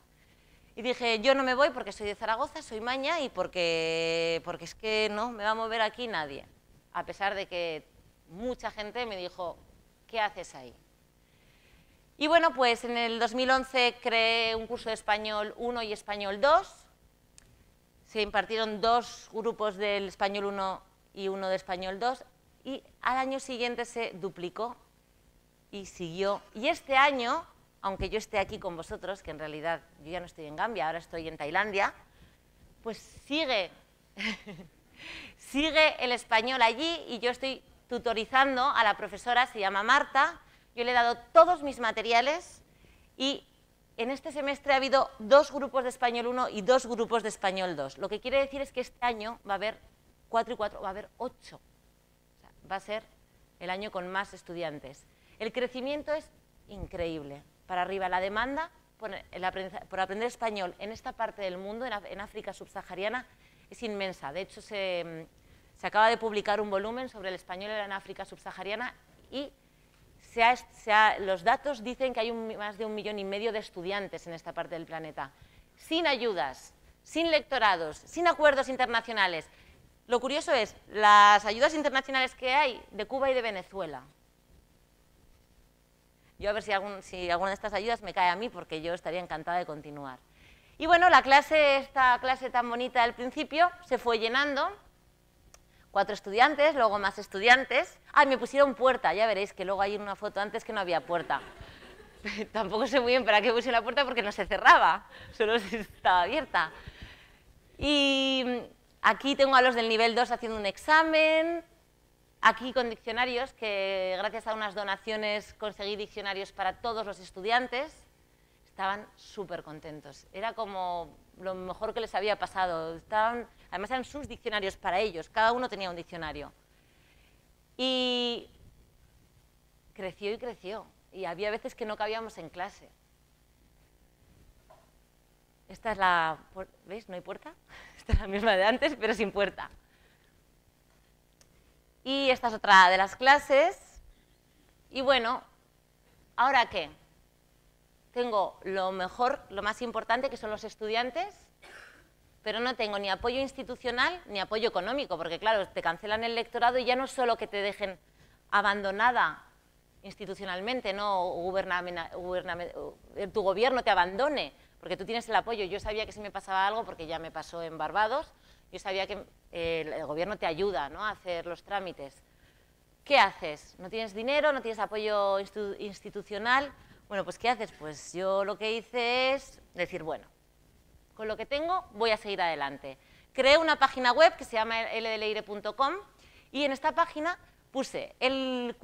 Y dije, yo no me voy porque soy de Zaragoza, soy maña y porque es que no me va a mover aquí nadie. A pesar de que mucha gente me dijo, ¿qué haces ahí? Y bueno, pues en el 2011 creé un curso de Español 1 y Español 2. Se impartieron 2 grupos del Español 1 y 1 de Español 2. Y al año siguiente se duplicó y siguió. Y este año, aunque yo esté aquí con vosotros, que en realidad yo ya no estoy en Gambia, ahora estoy en Tailandia, pues sigue el español allí y yo estoy tutorizando a la profesora, se llama Marta, yo le he dado todos mis materiales y en este semestre ha habido 2 grupos de Español 1 y 2 grupos de Español 2. Lo que quiere decir es que este año va a haber 4 y 4, va a haber 8. Va a ser el año con más estudiantes. El crecimiento es increíble. Para arriba, la demanda por aprender español en esta parte del mundo, en África subsahariana, es inmensa. De hecho, se acaba de publicar un volumen sobre el español en África subsahariana y los datos dicen que hay más de 1,5 millones de estudiantes en esta parte del planeta. Sin ayudas, sin lectorados, sin acuerdos internacionales. Lo curioso es, las ayudas internacionales que hay de Cuba y de Venezuela. Yo a ver si alguna de estas ayudas me cae a mí, porque yo estaría encantada de continuar. Y bueno, esta clase tan bonita al principio se fue llenando. 4 estudiantes, luego más estudiantes. Ah, me pusieron puerta, ya veréis que luego hay una foto antes que no había puerta. Tampoco sé muy bien para qué puse la puerta porque no se cerraba, solo estaba abierta. Y aquí tengo a los del nivel 2 haciendo un examen, aquí con diccionarios, que gracias a unas donaciones conseguí diccionarios para todos los estudiantes. Estaban súper contentos, era como lo mejor que les había pasado. Además eran sus diccionarios para ellos, cada uno tenía un diccionario. Y creció y creció, y había veces que no cabíamos en clase. Esta es la... ¿Veis? ¿No hay puerta? Esta es la misma de antes, pero sin puerta. Y esta es otra de las clases. Y bueno, ¿ahora qué? tengo lo mejor, lo más importante, que son los estudiantes, pero no tengo ni apoyo institucional ni apoyo económico, porque claro, te cancelan el lectorado y ya no es solo que te dejen abandonada institucionalmente, no tu gobierno te abandone, porque tú tienes el apoyo. Yo sabía que si me pasaba algo, porque ya me pasó en Barbados, yo sabía que el gobierno te ayuda, ¿no?, a hacer los trámites. ¿Qué haces? ¿No tienes dinero? ¿No tienes apoyo institucional? Bueno, pues ¿qué haces? Pues yo lo que hice es decir, bueno, con lo que tengo voy a seguir adelante. Creé una página web que se llama ldleire.com y en esta página puse el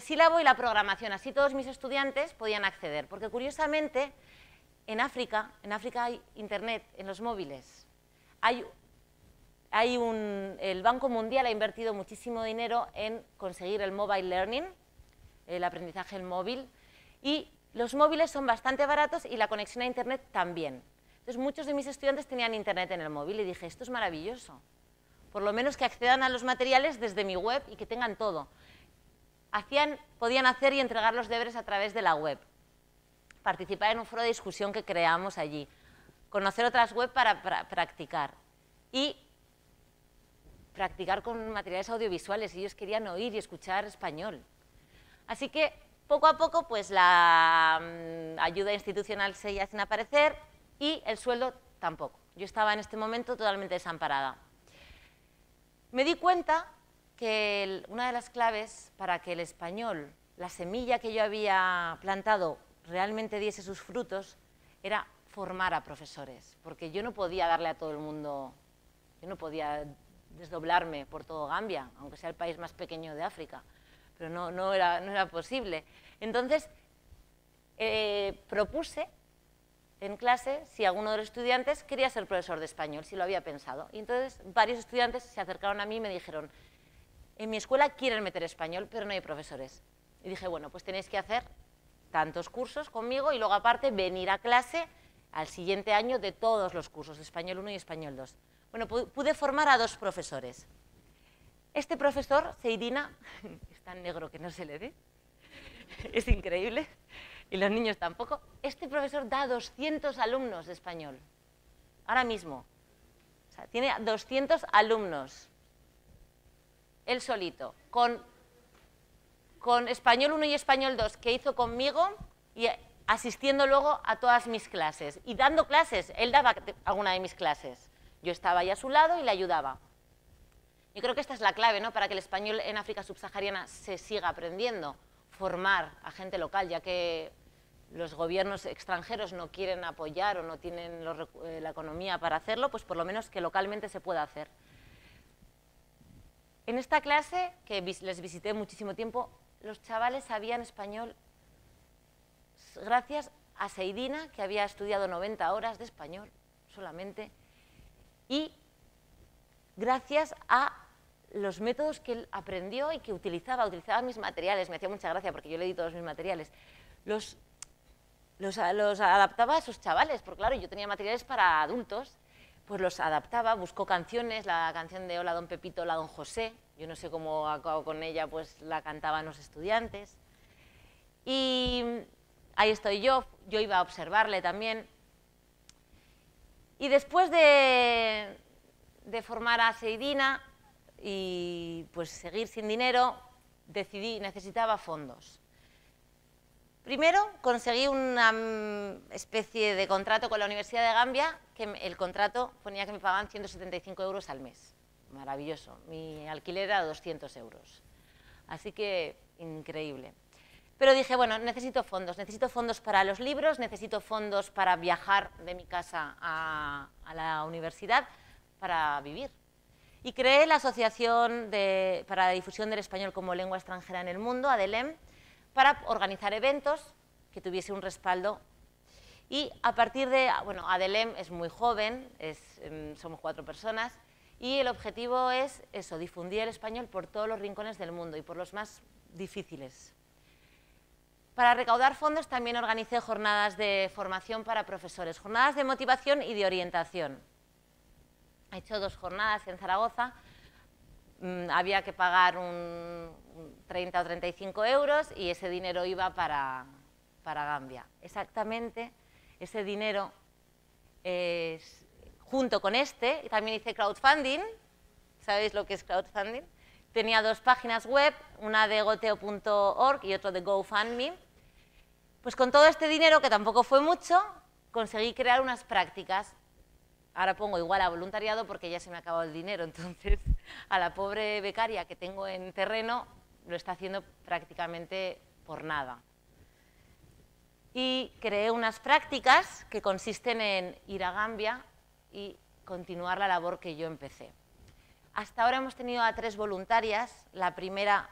sílabo y la programación, así todos mis estudiantes podían acceder, porque curiosamente en África hay internet en los móviles. El Banco Mundial ha invertido muchísimo dinero en conseguir el mobile learning, el aprendizaje en móvil, y los móviles son bastante baratos y la conexión a internet también. Entonces muchos de mis estudiantes tenían internet en el móvil y dije, esto es maravilloso. Por lo menos que accedan a los materiales desde mi web y que tengan todo. Podían hacer y entregar los deberes a través de la web. Participar en un foro de discusión que creamos allí. Conocer otras webs para practicar. Y practicar con materiales audiovisuales. Ellos querían oír y escuchar español. Así que, poco a poco, pues la ayuda institucional seguía sin aparecer y el sueldo tampoco. Yo estaba en este momento totalmente desamparada. Me di cuenta que una de las claves para que el español, la semilla que yo había plantado, realmente diese sus frutos, era formar a profesores, porque yo no podía darle a todo el mundo, yo no podía desdoblarme por todo Gambia, aunque sea el país más pequeño de África, pero no era posible. Entonces, propuse en clase si alguno de los estudiantes quería ser profesor de español, si lo había pensado. Y entonces varios estudiantes se acercaron a mí y me dijeron, en mi escuela quieren meter español, pero no hay profesores. Y dije, bueno, pues tenéis que hacer tantos cursos conmigo y luego aparte venir a clase al siguiente año de todos los cursos, Español 1 y Español 2. Bueno, pude formar a 2 profesores. Este profesor, Seidina, es tan negro que no se le ve, es increíble, y los niños tampoco. Este profesor da 200 alumnos de español, ahora mismo. O sea, tiene 200 alumnos, él solito, con Español 1 y Español 2 que hizo conmigo y asistiendo luego a todas mis clases. Y dando clases, él daba alguna de mis clases. Yo estaba ahí a su lado y le ayudaba. Yo creo que esta es la clave, ¿no?, para que el español en África subsahariana se siga aprendiendo, formar a gente local, ya que los gobiernos extranjeros no quieren apoyar o no tienen la economía para hacerlo, pues por lo menos que localmente se pueda hacer. En esta clase, que les visité muchísimo tiempo, los chavales sabían español gracias a Seidina, que había estudiado 90 horas de español solamente, y gracias a los métodos que él aprendió y que utilizaba mis materiales. Me hacía mucha gracia porque yo le di todos mis materiales. Los adaptaba a sus chavales, porque claro, yo tenía materiales para adultos, pues los adaptaba, buscó canciones, la canción de Hola Don Pepito, Hola Don José, yo no sé cómo acabo con ella, pues la cantaban los estudiantes. Y ahí estoy yo iba a observarle también. Y después de formar a Seidina y pues seguir sin dinero, necesitaba fondos. Primero conseguí una especie de contrato con la Universidad de Gambia, que el contrato ponía que me pagaban 175 euros al mes. Maravilloso. Mi alquiler era 200 euros. Así que increíble. Pero dije, bueno, necesito fondos para los libros, necesito fondos para viajar de mi casa a la universidad, para vivir. Y creé la Asociación para la Difusión del Español como Lengua Extranjera en el Mundo, ADELEM, para organizar eventos que tuviese un respaldo. Y a partir de, bueno, ADELEM es muy joven, somos 4 personas, y el objetivo es eso, difundir el español por todos los rincones del mundo y por los más difíciles. Para recaudar fondos también organicé jornadas de formación para profesores, jornadas de motivación y de orientación. He hecho 2 jornadas en Zaragoza, había que pagar 30 o 35 euros y ese dinero iba para para Gambia. Exactamente ese dinero, junto con también hice crowdfunding. ¿Sabéis lo que es crowdfunding? Tenía 2 páginas web, una de goteo.org y otra de GoFundMe. Pues con todo este dinero, que tampoco fue mucho, conseguí crear unas prácticas. Ahora pongo igual a voluntariado porque ya se me ha acabado el dinero, entonces a la pobre becaria que tengo en terreno lo está haciendo prácticamente por nada. Y creé unas prácticas que consisten en ir a Gambia y continuar la labor que yo empecé. Hasta ahora hemos tenido a 3 voluntarias, la primera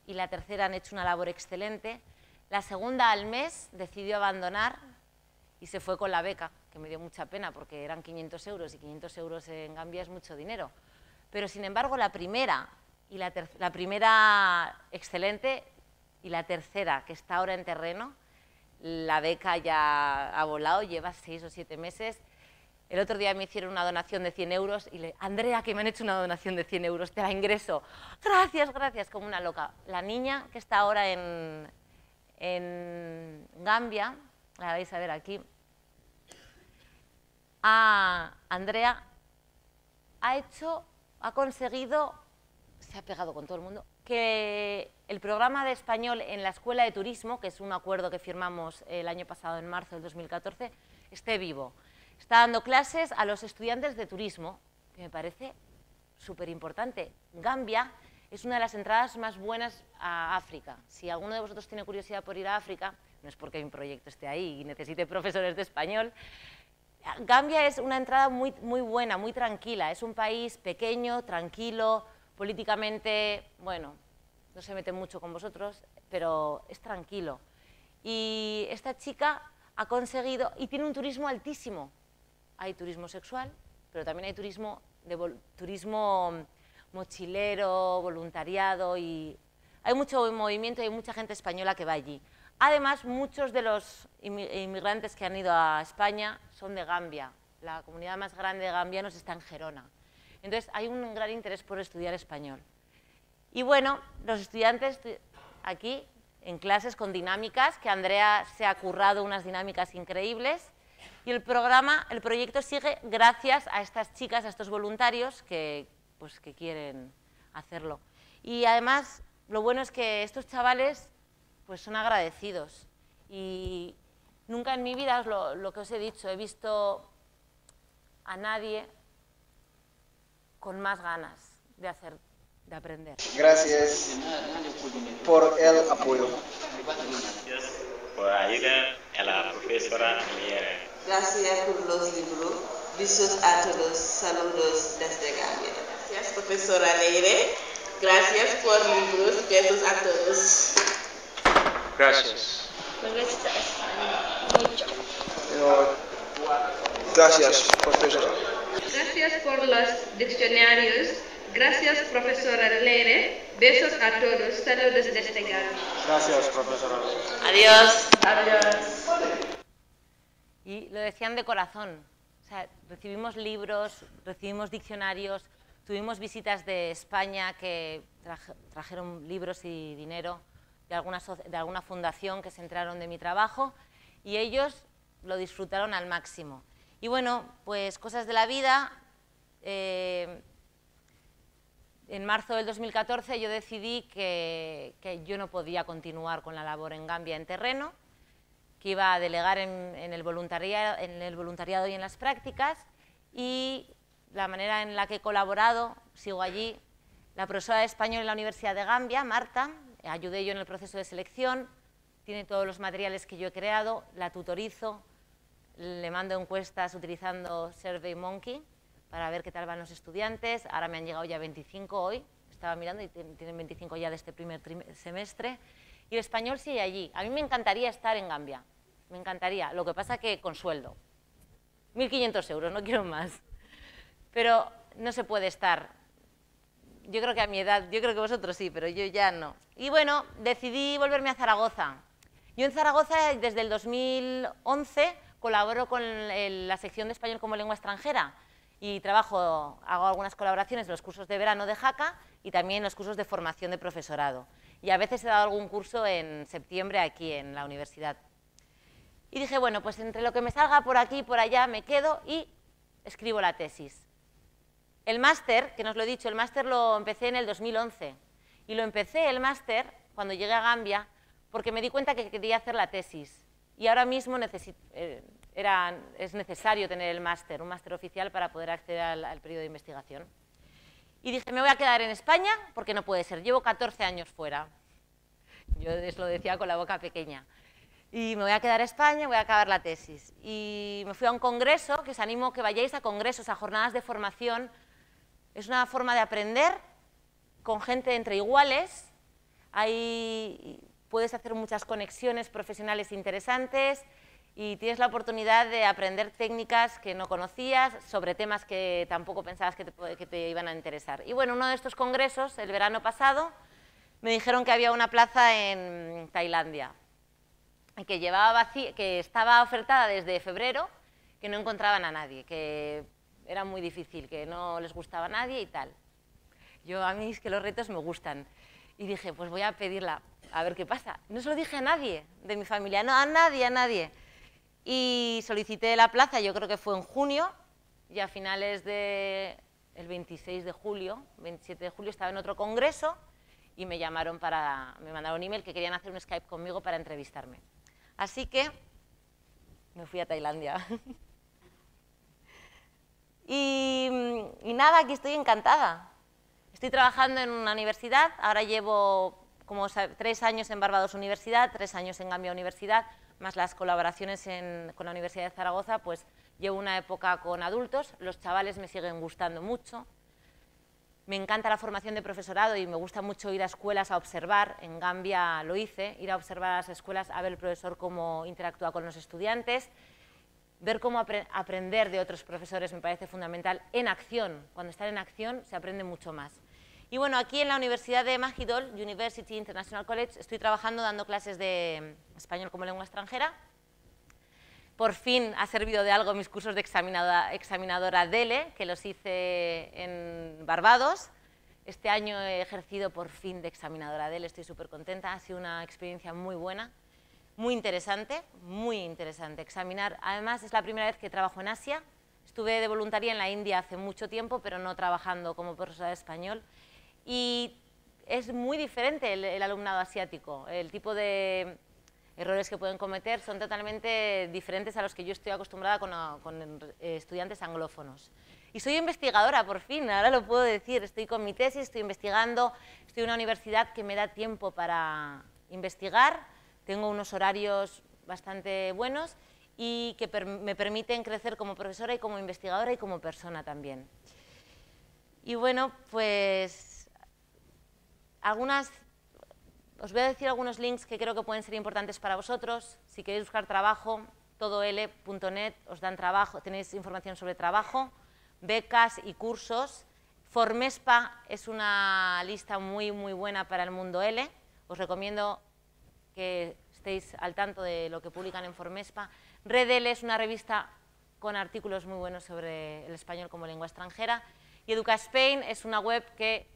y la tercera han hecho una labor excelente, la segunda al mes decidió abandonar y se fue con la beca, que me dio mucha pena porque eran 500 euros y 500 euros en Gambia es mucho dinero. Pero sin embargo la primera excelente y la tercera, que está ahora en terreno, la beca ya ha volado, lleva 6 o 7 meses. El otro día me hicieron una donación de 100 euros y le Andrea, que me han hecho una donación de 100 euros, te la ingreso. Gracias, gracias, como una loca. La niña que está ahora en Gambia, la vais a ver aquí, Andrea ha conseguido, se ha pegado con todo el mundo, que el programa de español en la Escuela de Turismo, que es un acuerdo que firmamos el año pasado, en marzo del 2014, esté vivo. Está dando clases a los estudiantes de turismo, que me parece súper importante. Gambia es una de las entradas más buenas a África. Si alguno de vosotros tiene curiosidad por ir a África, no es porque un proyecto esté ahí y necesite profesores de español, Gambia es una entrada muy buena, muy tranquila. Es un país pequeño, tranquilo, políticamente, bueno, no se mete mucho con vosotros, pero es tranquilo. Y esta chica ha conseguido, y tiene un turismo altísimo. Hay turismo sexual, pero también hay turismo mochilero, voluntariado, y hay mucho movimiento y hay mucha gente española que va allí. Además, muchos de los inmigrantes que han ido a España son de Gambia. La comunidad más grande de gambianos está en Gerona. Entonces, hay un gran interés por estudiar español. Y bueno, los estudiantes aquí, en clases con dinámicas, que Andrea se ha currado unas dinámicas increíbles, y el proyecto sigue gracias a estas chicas, a estos voluntarios que quieren hacerlo. Y además, lo bueno es que estos chavales pues son agradecidos. Y nunca en mi vida, lo que os he dicho, he visto a nadie con más ganas de aprender. Gracias por el apoyo. Por ayuda a la profesora Leire. Gracias por los libros. Besos a todos. Saludos desde Gambia. Gracias, profesora Leire. Gracias por libros. Besos a todos. Gracias. Me gusta mucho. Gracias, profesora. Gracias por los diccionarios. Gracias, profesora Leire. Besos a todos. Saludos desde Gambia. Gracias, profesora. Adiós. Adiós. Y lo decían de corazón. O sea, recibimos libros, recibimos diccionarios, tuvimos visitas de España que trajeron libros y dinero de alguna fundación que se enteraron de mi trabajo y ellos lo disfrutaron al máximo. Y bueno, pues cosas de la vida. En marzo del 2014 yo decidí que yo no podía continuar con la labor en Gambia en terreno, que iba a delegar en el voluntariado y en las prácticas, y la manera en la que he colaborado, sigo allí, la profesora de español en la Universidad de Gambia, Marta, ayudé yo en el proceso de selección, tiene todos los materiales que yo he creado, la tutorizo, le mando encuestas utilizando SurveyMonkey para ver qué tal van los estudiantes. Ahora me han llegado ya 25 hoy, estaba mirando y tienen 25 ya de este primer semestre. Y el español sigue allí. A mí me encantaría estar en Gambia, me encantaría. Lo que pasa que con sueldo, 1.500 euros, no quiero más. Pero no se puede estar. Yo creo que a mi edad, yo creo que vosotros sí, pero yo ya no. Y bueno, decidí volverme a Zaragoza. Yo en Zaragoza desde el 2011 colaboro con la sección de español como lengua extranjera y hago algunas colaboraciones en los cursos de verano de Jaca y también en los cursos de formación de profesorado. Y a veces he dado algún curso en septiembre aquí en la universidad. Y dije, bueno, pues entre lo que me salga por aquí y por allá me quedo y escribo la tesis. El máster, que no os lo he dicho, el máster lo empecé en el 2011. Y lo empecé el máster cuando llegué a Gambia porque me di cuenta que quería hacer la tesis. Y ahora mismo es necesario tener el máster, un máster oficial para poder acceder al periodo de investigación. Y dije, me voy a quedar en España porque no puede ser, llevo 14 años fuera. Yo lo decía con la boca pequeña. Y me voy a quedar en España, voy a acabar la tesis. Y me fui a un congreso, que os animo a que vayáis a congresos, a jornadas de formación. Es una forma de aprender con gente entre iguales. Ahí puedes hacer muchas conexiones profesionales interesantes y tienes la oportunidad de aprender técnicas que no conocías sobre temas que tampoco pensabas que te iban a interesar. Y bueno, uno de estos congresos, el verano pasado, me dijeron que había una plaza en Tailandia, que estaba ofertada desde febrero, que no encontraban a nadie, que era muy difícil, que no les gustaba a nadie y tal. A mí es que los retos me gustan. Y dije, pues voy a pedirla, a ver qué pasa. No se lo dije a nadie de mi familia, no, a nadie. Y solicité la plaza, yo creo que fue en junio, y a finales del 26 de julio, 27 de julio, estaba en otro congreso y me llamaron me mandaron un email que querían hacer un Skype conmigo para entrevistarme. Así que me fui a Tailandia. Y nada, aquí estoy encantada. Estoy trabajando en una universidad, ahora llevo como 3 años en Barbados Universidad, 3 años en Gambia Universidad, más las colaboraciones con la Universidad de Zaragoza, pues llevo una época con adultos, los chavales me siguen gustando mucho. Me encanta la formación de profesorado y me gusta mucho ir a escuelas a observar, en Gambia lo hice, ir a observar a las escuelas, a ver el profesor cómo interactúa con los estudiantes, ver cómo aprender de otros profesores me parece fundamental en acción. Cuando están en acción se aprende mucho más. Y bueno, aquí en la Universidad de Mahidol, University International College, estoy trabajando dando clases de español como lengua extranjera. Por fin ha servido de algo mis cursos de examinadora DELE, que los hice en Barbados. Este año he ejercido por fin de examinadora DELE, estoy súper contenta, ha sido una experiencia muy buena. Muy interesante examinar. Además, es la primera vez que trabajo en Asia. Estuve de voluntaria en la India hace mucho tiempo, pero no trabajando como profesora de español. Y es muy diferente el alumnado asiático. El tipo de errores que pueden cometer son totalmente diferentes a los que yo estoy acostumbrada con estudiantes anglófonos. Y soy investigadora, por fin, ahora lo puedo decir. Estoy con mi tesis, estoy investigando, estoy en una universidad que me da tiempo para investigar. Tengo unos horarios bastante buenos y que me permiten crecer como profesora y como investigadora y como persona también. Y bueno, pues os voy a decir algunos links que creo que pueden ser importantes para vosotros. Si queréis buscar trabajo, todol.net, os dan trabajo, tenéis información sobre trabajo, becas y cursos. Formespa es una lista muy buena para el mundo L. Os recomiendo que estéis al tanto de lo que publican en Formespa. Red L es una revista con artículos muy buenos sobre el español como lengua extranjera. Y Educaspain es una web que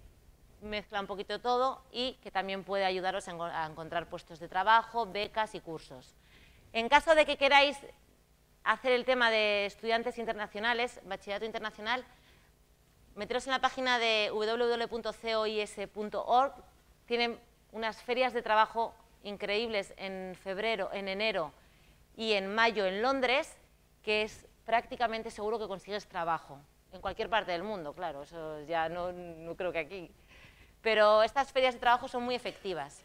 mezcla un poquito todo y que también puede ayudaros a encontrar puestos de trabajo, becas y cursos. En caso de que queráis hacer el tema de estudiantes internacionales, bachillerato internacional, meteros en la página de www.cois.org. Tienen unas ferias de trabajo increíbles en enero y en mayo en Londres, que es prácticamente seguro que consigues trabajo, en cualquier parte del mundo, claro, eso ya no creo que aquí. Pero estas ferias de trabajo son muy efectivas.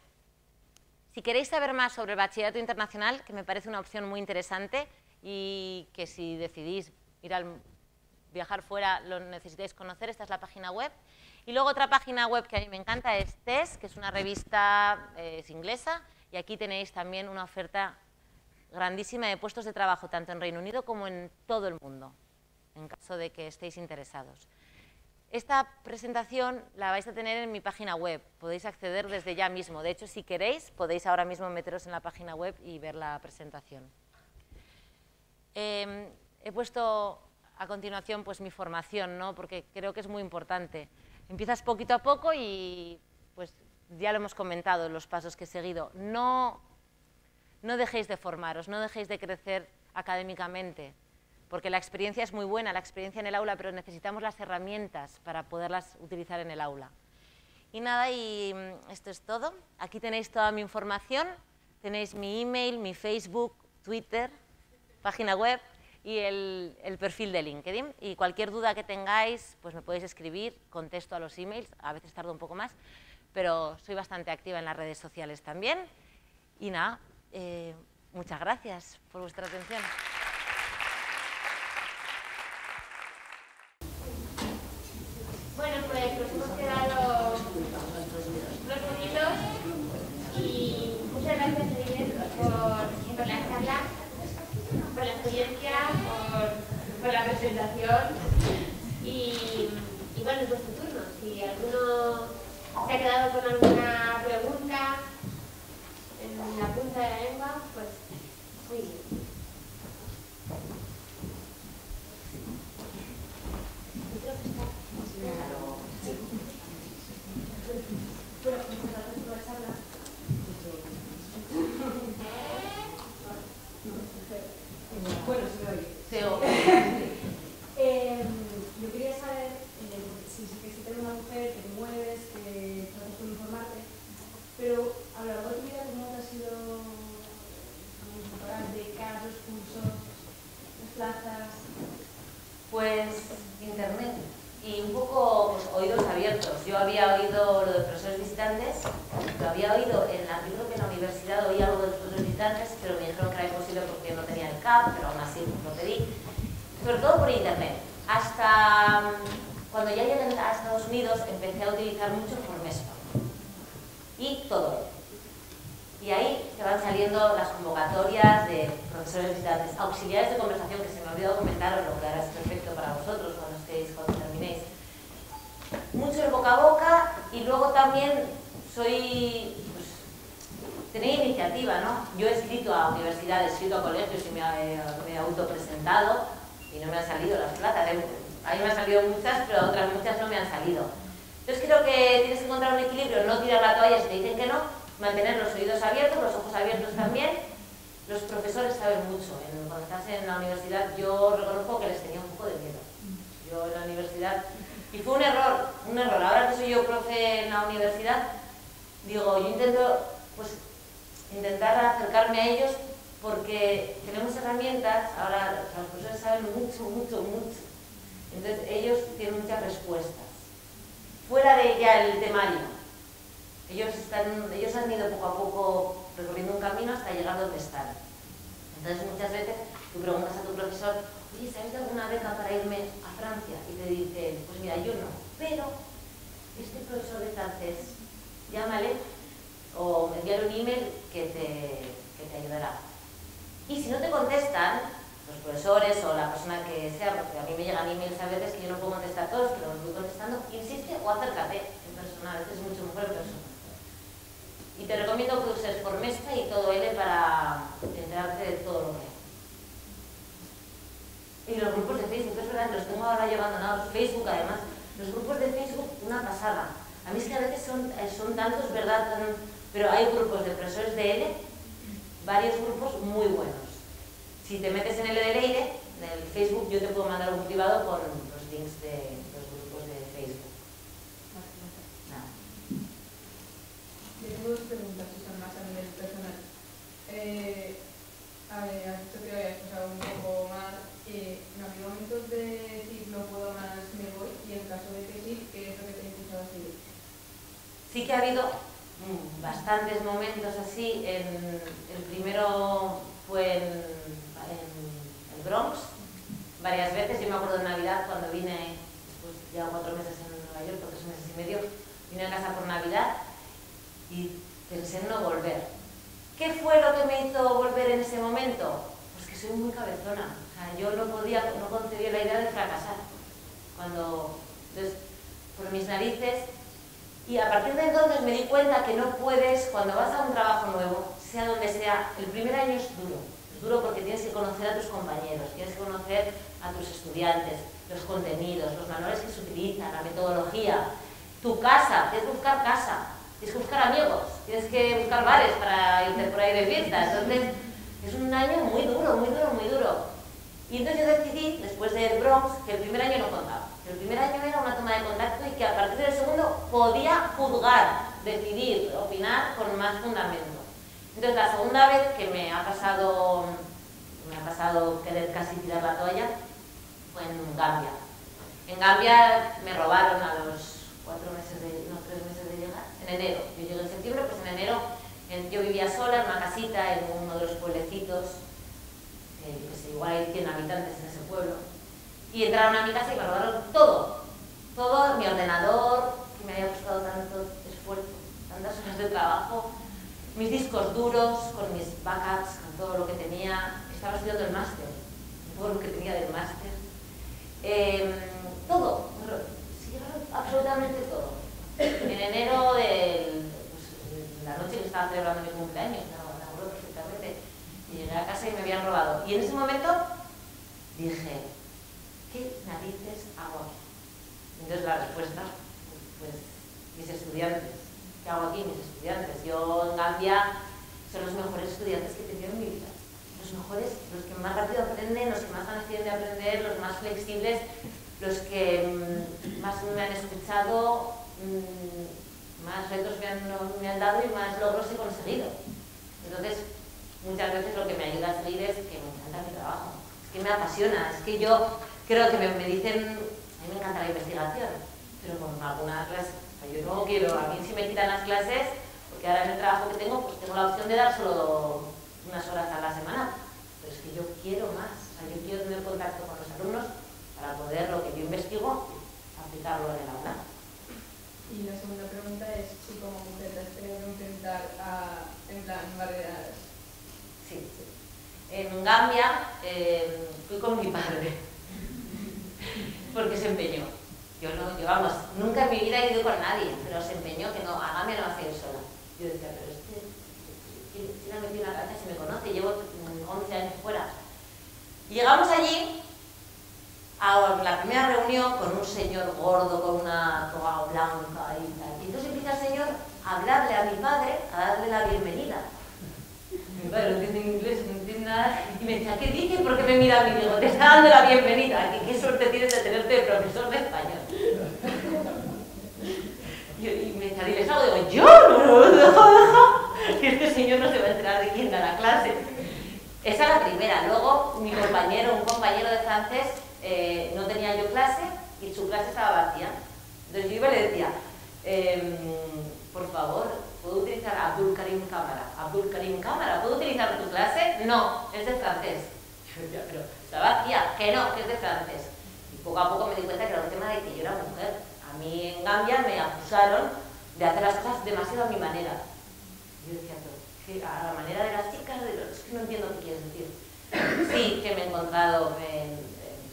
Si queréis saber más sobre el bachillerato internacional, que me parece una opción muy interesante y que si decidís viajar fuera lo necesitáis conocer, esta es la página web. Y luego otra página web que a mí me encanta es TES, que es una revista es inglesa, y aquí tenéis también una oferta grandísima de puestos de trabajo, tanto en Reino Unido como en todo el mundo, en caso de que estéis interesados. Esta presentación la vais a tener en mi página web, podéis acceder desde ya mismo. De hecho, si queréis, podéis ahora mismo meteros en la página web y ver la presentación. He puesto a continuación pues, mi formación, ¿no? Porque creo que es muy importante. Empiezas poquito a poco y pues, ya lo hemos comentado en los pasos que he seguido. No no dejéis de formaros, no dejéis de crecer académicamente, porque la experiencia es muy buena, la experiencia en el aula, pero necesitamos las herramientas para poderlas utilizar en el aula. Y nada, y esto es todo. Aquí tenéis toda mi información, tenéis mi email, mi Facebook, Twitter, página web y el perfil de LinkedIn. Y cualquier duda que tengáis, pues me podéis escribir, contesto a los emails, a veces tardo un poco más, pero soy bastante activa en las redes sociales también. Y nada, muchas gracias por vuestra atención. Bueno, pues nos hemos quedado reunidos y muchas gracias, Miguel, por la charla, por la experiencia, por la presentación y bueno, es vuestro turno. Si alguno se ha quedado con alguna pregunta en la punta de la lengua, pues muy bien. Bueno, se me oye. Yo quería saber si tienes una mujer que te mueves, que tratas con informarte, pero a lo largo de tu vida, ¿cómo te has ido preparar becas, los cursos, las plazas? Pues internet y un poco pues, oídos abiertos. Yo había oído lo de profesores visitantes, lo había oído yo creo que en la universidad oí algo de los profesores visitantes, pero me dijeron que era imposible porque no tenía el CAP, pero aún así lo pedí. Sobre todo por internet. Hasta cuando ya llegué a Estados Unidos empecé a utilizar mucho Formespa y todo. Y ahí te van saliendo las convocatorias de profesores visitantes, auxiliares de conversación, que se me ha olvidado comentaros, lo que ahora es perfecto para vosotros cuando terminéis. Mucho el boca a boca y luego también tenéis iniciativa, ¿no? Yo he escrito a universidades, he escrito a colegios y me he autopresentado y no me han salido las plazas. A mí me han salido muchas, pero otras muchas no me han salido. Entonces creo que tienes que encontrar un equilibrio, no tirar la toalla si te dicen que no, mantener los oídos abiertos, los ojos abiertos también. Los profesores saben mucho. Cuando estás en la universidad, yo reconozco que les tenía un poco de miedo. Yo en la universidad, y fue un error. Ahora que soy yo profe en la universidad, digo, yo intento intentar acercarme a ellos porque tenemos herramientas, ahora los profesores saben mucho. Entonces ellos tienen muchas respuestas. Fuera de ya el temario, ellos han ido poco a poco recorriendo un camino hasta llegar donde están. Entonces muchas veces tú preguntas a tu profesor, oye, ¿sabes de alguna beca para irme a Francia? Y te dice, pues mira, yo no, pero este profesor de francés, llámale o envíale un email que te ayudará. Y si no te contestan, los profesores o la persona que sea, porque a mí me llegan emails a veces que yo no puedo contestar todos, que los voy contestando, insiste o acércate en persona, a veces es mucho mejor en persona. Y te recomiendo que uses Formespa y todo L para enterarte de todo lo que hay. Y los grupos de Facebook, es verdad, los tengo ahora ya abandonados. Facebook, además, los grupos de Facebook, una pasada. A mí es que a veces son tantos, ¿verdad? Pero hay grupos de profesores de L, varios grupos muy buenos. Si te metes en L de Leire, en el Facebook, yo te puedo mandar un privado con los links de los grupos de Facebook. Nada. Yo tengo dos preguntas, que son más a nivel personal. Has dicho que habías pasado un poco mal. ¿No hay momentos de decir no puedo más, me voy? Y en caso de que sí, ¿qué es lo que te ha impulsado a seguir? Sí que ha habido bastantes momentos así. El primero fue en el Bronx, varias veces. Yo me acuerdo de Navidad cuando vine, después ya 4 meses en Nueva York, 3 meses y medio, vine a casa por Navidad y pensé en no volver. ¿Qué fue lo que me hizo volver en ese momento? Pues que soy muy cabezona. O sea, yo no concebía la idea de fracasar. Entonces, por mis narices. Y a partir de entonces me di cuenta que no puedes, cuando vas a un trabajo nuevo, sea donde sea, el primer año es duro. Es duro porque tienes que conocer a tus compañeros, tienes que conocer a tus estudiantes, los contenidos, los manuales que se utilizan, la metodología, tu casa, tienes que buscar casa. tienes que buscar amigos, tienes que buscar bares para irte por ahí de fiesta. Entonces, es un año muy duro, muy duro, muy duro. Y entonces yo decidí, después del Bronx, que el primer año no contaba. El primer año era una toma de contacto y que a partir del segundo podía juzgar, decidir, opinar con más fundamento. Entonces, la segunda vez que me ha pasado querer casi tirar la toalla fue en Gambia. En Gambia me robaron a los 3 meses de llegar, en enero. Yo llegué en septiembre, pues en enero yo vivía sola en una casita en uno de los pueblecitos, pues igual hay 100 habitantes en ese pueblo, y entraron a mi casa y me robaron todo, mi ordenador, que me había costado tanto esfuerzo, tantas horas de trabajo, mis discos duros, con mis backups, con todo lo que tenía. Estaba estudiando el máster, todo lo que tenía del máster, todo, sí, absolutamente todo. En enero, la noche que estaba celebrando mi cumpleaños, me acuerdo perfectamente, y llegué a casa y me habían robado. Y en ese momento dije, ¿qué narices hago aquí? Entonces la respuesta, pues mis estudiantes. ¿Qué hago aquí? Mis estudiantes. Yo en Gambia son los mejores estudiantes que he tenido en mi vida. Los mejores, los que más rápido aprenden, los que más ganas tienen de aprender, los más flexibles, los que más me han escuchado, más retos me han dado y más logros he conseguido. Entonces, muchas veces lo que me ayuda a seguir es que me encanta mi trabajo, es que me apasiona, es que yo creo que me dicen, a mí me encanta la investigación, pero con alguna clase, o sea, yo no quiero, a mí si me quitan las clases, porque ahora en el trabajo que tengo, pues tengo la opción de dar solo unas horas a la semana, pero es que yo quiero más, o sea, yo quiero tener contacto con los alumnos para poder lo que yo investigo, aplicarlo en el aula. Y la segunda pregunta es si como mujer te has tenido que enfrentar a, en plan, barreras. Sí. En Gambia fui con mi padre, porque se empeñó. Yo vamos, nunca en mi vida he ido con nadie, pero se empeñó que no, a Gambia no me hacía ir sola. Yo decía, pero si me metí en una casa, si me conoce, llevo 11 años fuera. Y llegamos allí a la primera reunión con un señor gordo, con una toga blanca y tal. Y entonces empieza el señor a hablarle a mi padre, a darle la bienvenida. Mi padre no entiende inglés, no entiende nada, y me decía, ¿qué dice? ¿Por qué me mira a mí? Digo, te está dando la bienvenida, qué suerte tienes de tenerte de profesor de español. Y me decía, ¿diles algo? Digo, yo no, que este señor no se va a enterar de quién da la clase. Esa es la primera. Luego, un compañero de francés, no tenía yo clase y su clase estaba vacía. Entonces yo iba y le decía, por favor, ¿puedo utilizar Abdul Karim Cámara? Abdul Karim Cámara, ¿puedo utilizar tu clase? No, es de francés. Yo decía, pero está vacía, que no, que es de francés. Y poco a poco me di cuenta que era un tema de que yo era mujer. A mí en Gambia me acusaron de hacer las cosas demasiado a mi manera. Yo decía, que a la manera de las chicas, es que no entiendo qué quieres decir. Sí, que me he encontrado,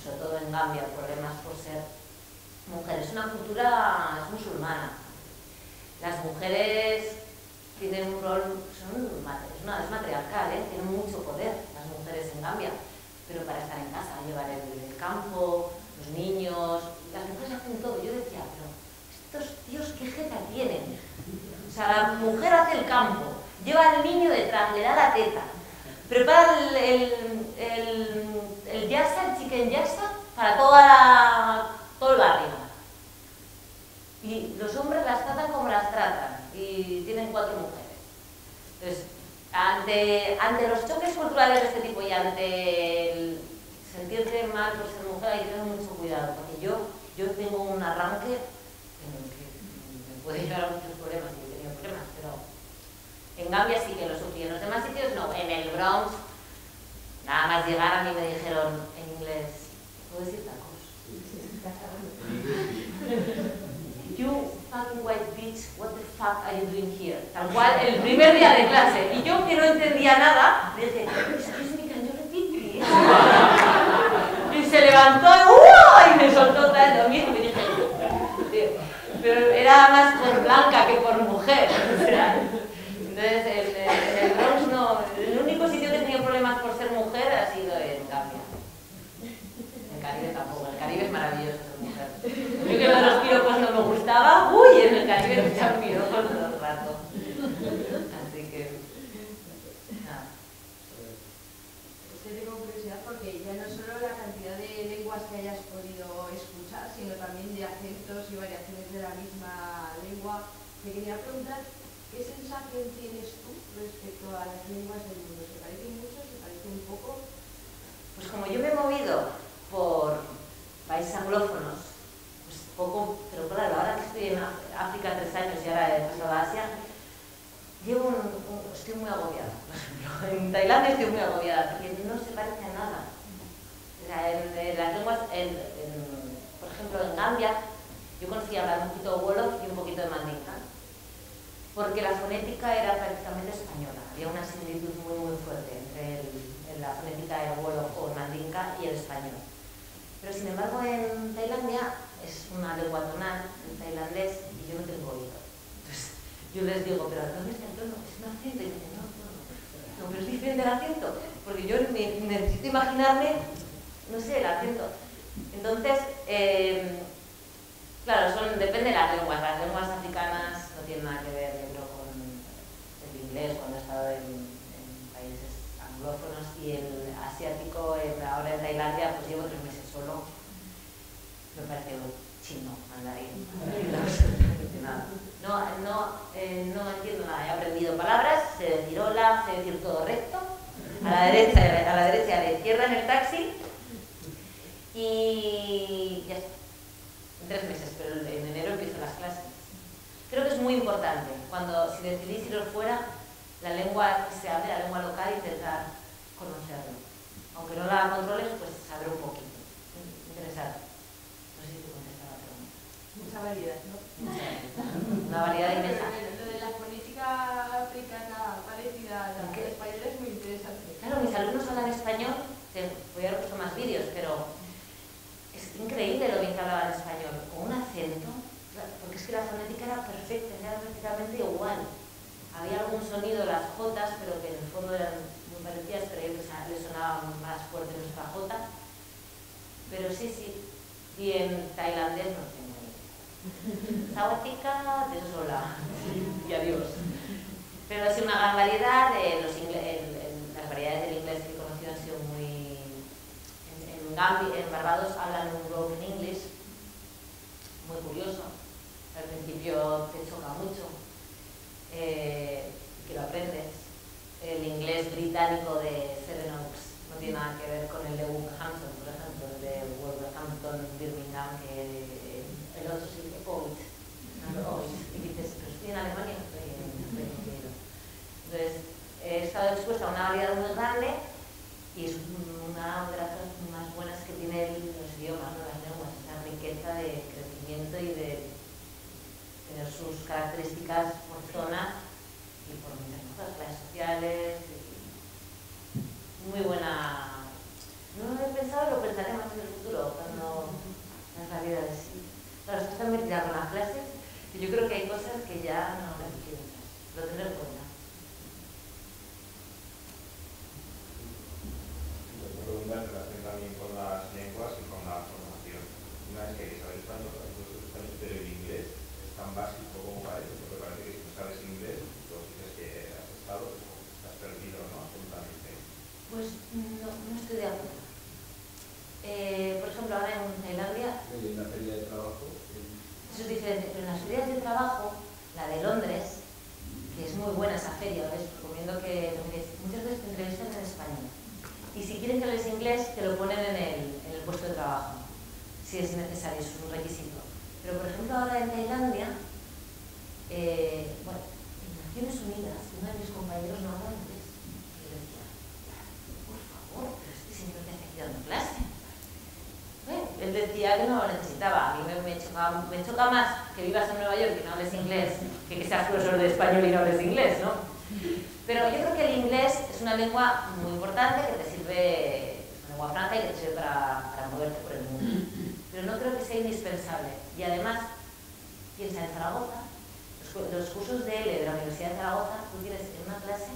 sobre todo en Gambia, problemas por ser mujer. Es una cultura musulmana. Las mujeres tienen un rol, es matriarcal, tienen mucho poder las mujeres en Gambia, pero para estar en casa, llevar el campo, los niños, las mujeres hacen todo. Yo decía, pero estos tíos qué jeta tienen. O sea, la mujer hace el campo, lleva al niño detrás, le da la teta, prepara el yassa, el chicken yassa, para todo el barrio. Y los hombres las tratan como las tratan, y tienen 4 mujeres. Entonces, ante los choques culturales de este tipo y ante el sentirte mal por ser mujer, hay que tener mucho cuidado, porque yo tengo un arranque en el que me puede llevar a muchos problemas, y he tenido problemas, pero en Gambia sí que lo sufrí. En los demás sitios no. En el Bronx, nada más llegar a mí me dijeron en inglés, ¿puedo decir tacos? You fucking white bitch, what the fuck are you doing here? Tal cual, el primer día de clase. Y yo, que no entendía nada, le dije, excuse me, can you repeat, please? Y se levantó y me soltó tal lo mismo. Y dije, pero era más por blanca que por mujer. O sea, entonces, en el Bronx no, el único sitio que he tenido problemas por ser mujer ha sido en Gambia. En Caribe tampoco, el Caribe es maravilloso ser mujer. Yo que los piropos no me gustaba, uy, en el Caribe me echaban piropos todo el rato. porque ya no solo la cantidad de lenguas que hayas podido escuchar, sino también de acentos y variaciones de la misma lengua. Te quería preguntar, ¿qué sensación tienes tú respecto a las lenguas del mundo? ¿Se parecen mucho? ¿Se parecen un poco? Pues como yo me he movido por países anglófonos, pues poco, pero claro, ahora que estoy en África 3 años y ahora he pasado a Asia, estoy muy agobiada, por ejemplo. En Tailandia estoy muy agobiada, porque no se parece a nada. O sea, en las lenguas, por ejemplo, en Gambia, yo conseguí hablar un poquito de Wolof y un poquito de Mandinka, porque la fonética era prácticamente española. Había una similitud muy fuerte entre la fonética del Wolof o Mandinka y el español. Pero sin embargo, en Tailandia es una lengua tonal, en tailandés, y yo no tengo oído. Entonces, yo les digo, ¿pero dónde está el tono? Es un acento. Y me dicen, no, pero es diferente el acento, porque yo necesito imaginarme, no sé, el acento. Entonces, claro, depende de las lenguas. Las lenguas africanas no tienen nada que ver, yo creo, con el inglés cuando he estado en países anglófonos, y el asiático, ahora en Tailandia, pues llevo 3 meses solo. Me parece chino, mandarín. No entiendo nada. He aprendido palabras, sé decir hola, sé decir todo recto, a la derecha y a la izquierda en el taxi, y ya está. En 3 meses, pero en enero empiezo las clases. Creo que es muy importante, si decidís iros fuera, la lengua que se hable, la lengua local, intentar conocerlo. Aunque no la controles, pues saber un poquito. Interesante. No sé si te contestaba la pregunta. Mucha variedad, ¿no? Una variedad inmensa. Lo de la fonética africana parecida a la española es muy interesante. Claro, mis alumnos hablan español, voy a haber puesto más vídeos, pero es increíble lo bien que hablaban español, con un acento, porque es que la fonética era perfecta, era prácticamente igual. Había algún sonido, las jotas, pero que en el fondo eran muy parecidas, pero yo que le sonaba más fuerte nuestra jota. Pero sí, y en tailandés no tengo ni idea. Sawatika, de eso hola, y adiós. Pero ha sido una gran variedad, las variedades del inglés que he conocido han sido muy... En Barbados hablan un broken English, muy curioso. Al principio te choca mucho, que lo aprendes. El inglés británico de Seven Oaks no tiene nada que ver con el de Wolverhampton, por ejemplo, el de Wolverhampton, Birmingham, que el otro se dice Oit, y dices, pero estoy en Alemania, estoy en Reino Unido. Entonces, he estado expuesta a una variedad muy grande, y es una de las cosas más buenas que tienen los idiomas, ¿no? Las lenguas, esa riqueza de crecimiento y de tener sus características por zonas y por las clases sociales. Muy buena. No lo he pensado, lo pensaré más en el futuro, cuando las variedades. Claro, esto está metida con las clases, y yo creo que hay cosas que ya no las quiero usar. Lo tendré en cuenta. Pregunta en relación también con las lenguas y con la formación. Una vez que hay que saber español, pero el inglés es tan básico como parece, porque parece que si no sabes inglés, tú dices que has estado, has perdido, ¿no? Absolutamente. Pues no estoy de acuerdo. Por ejemplo, ahora en Tailandia... ¿Y en la feria de trabajo? Eso es diferente, pero en las ferias de trabajo, la de Londres, que es muy buena esa feria, les recomiendo que muchas veces te entrevistan en español. Y si quieren que hables inglés, te lo ponen en el puesto de trabajo, si es necesario, es un requisito. Pero por ejemplo ahora en Tailandia, en Naciones Unidas, uno de mis compañeros no habla inglés. Y yo decía, por favor, pero este señor que hace aquí dando clase. Él decía que no lo necesitaba. A mí me choca más que vivas en Nueva York y no hables inglés, que seas profesor de español y no hables inglés, ¿no? Pero yo creo que el inglés es una lengua muy importante, que te sirve, es una lengua franca y que te sirve para moverte por el mundo. Pero no creo que sea indispensable. Y además, piensa en Zaragoza, los cursos de L de la Universidad de Zaragoza, tú tienes en una clase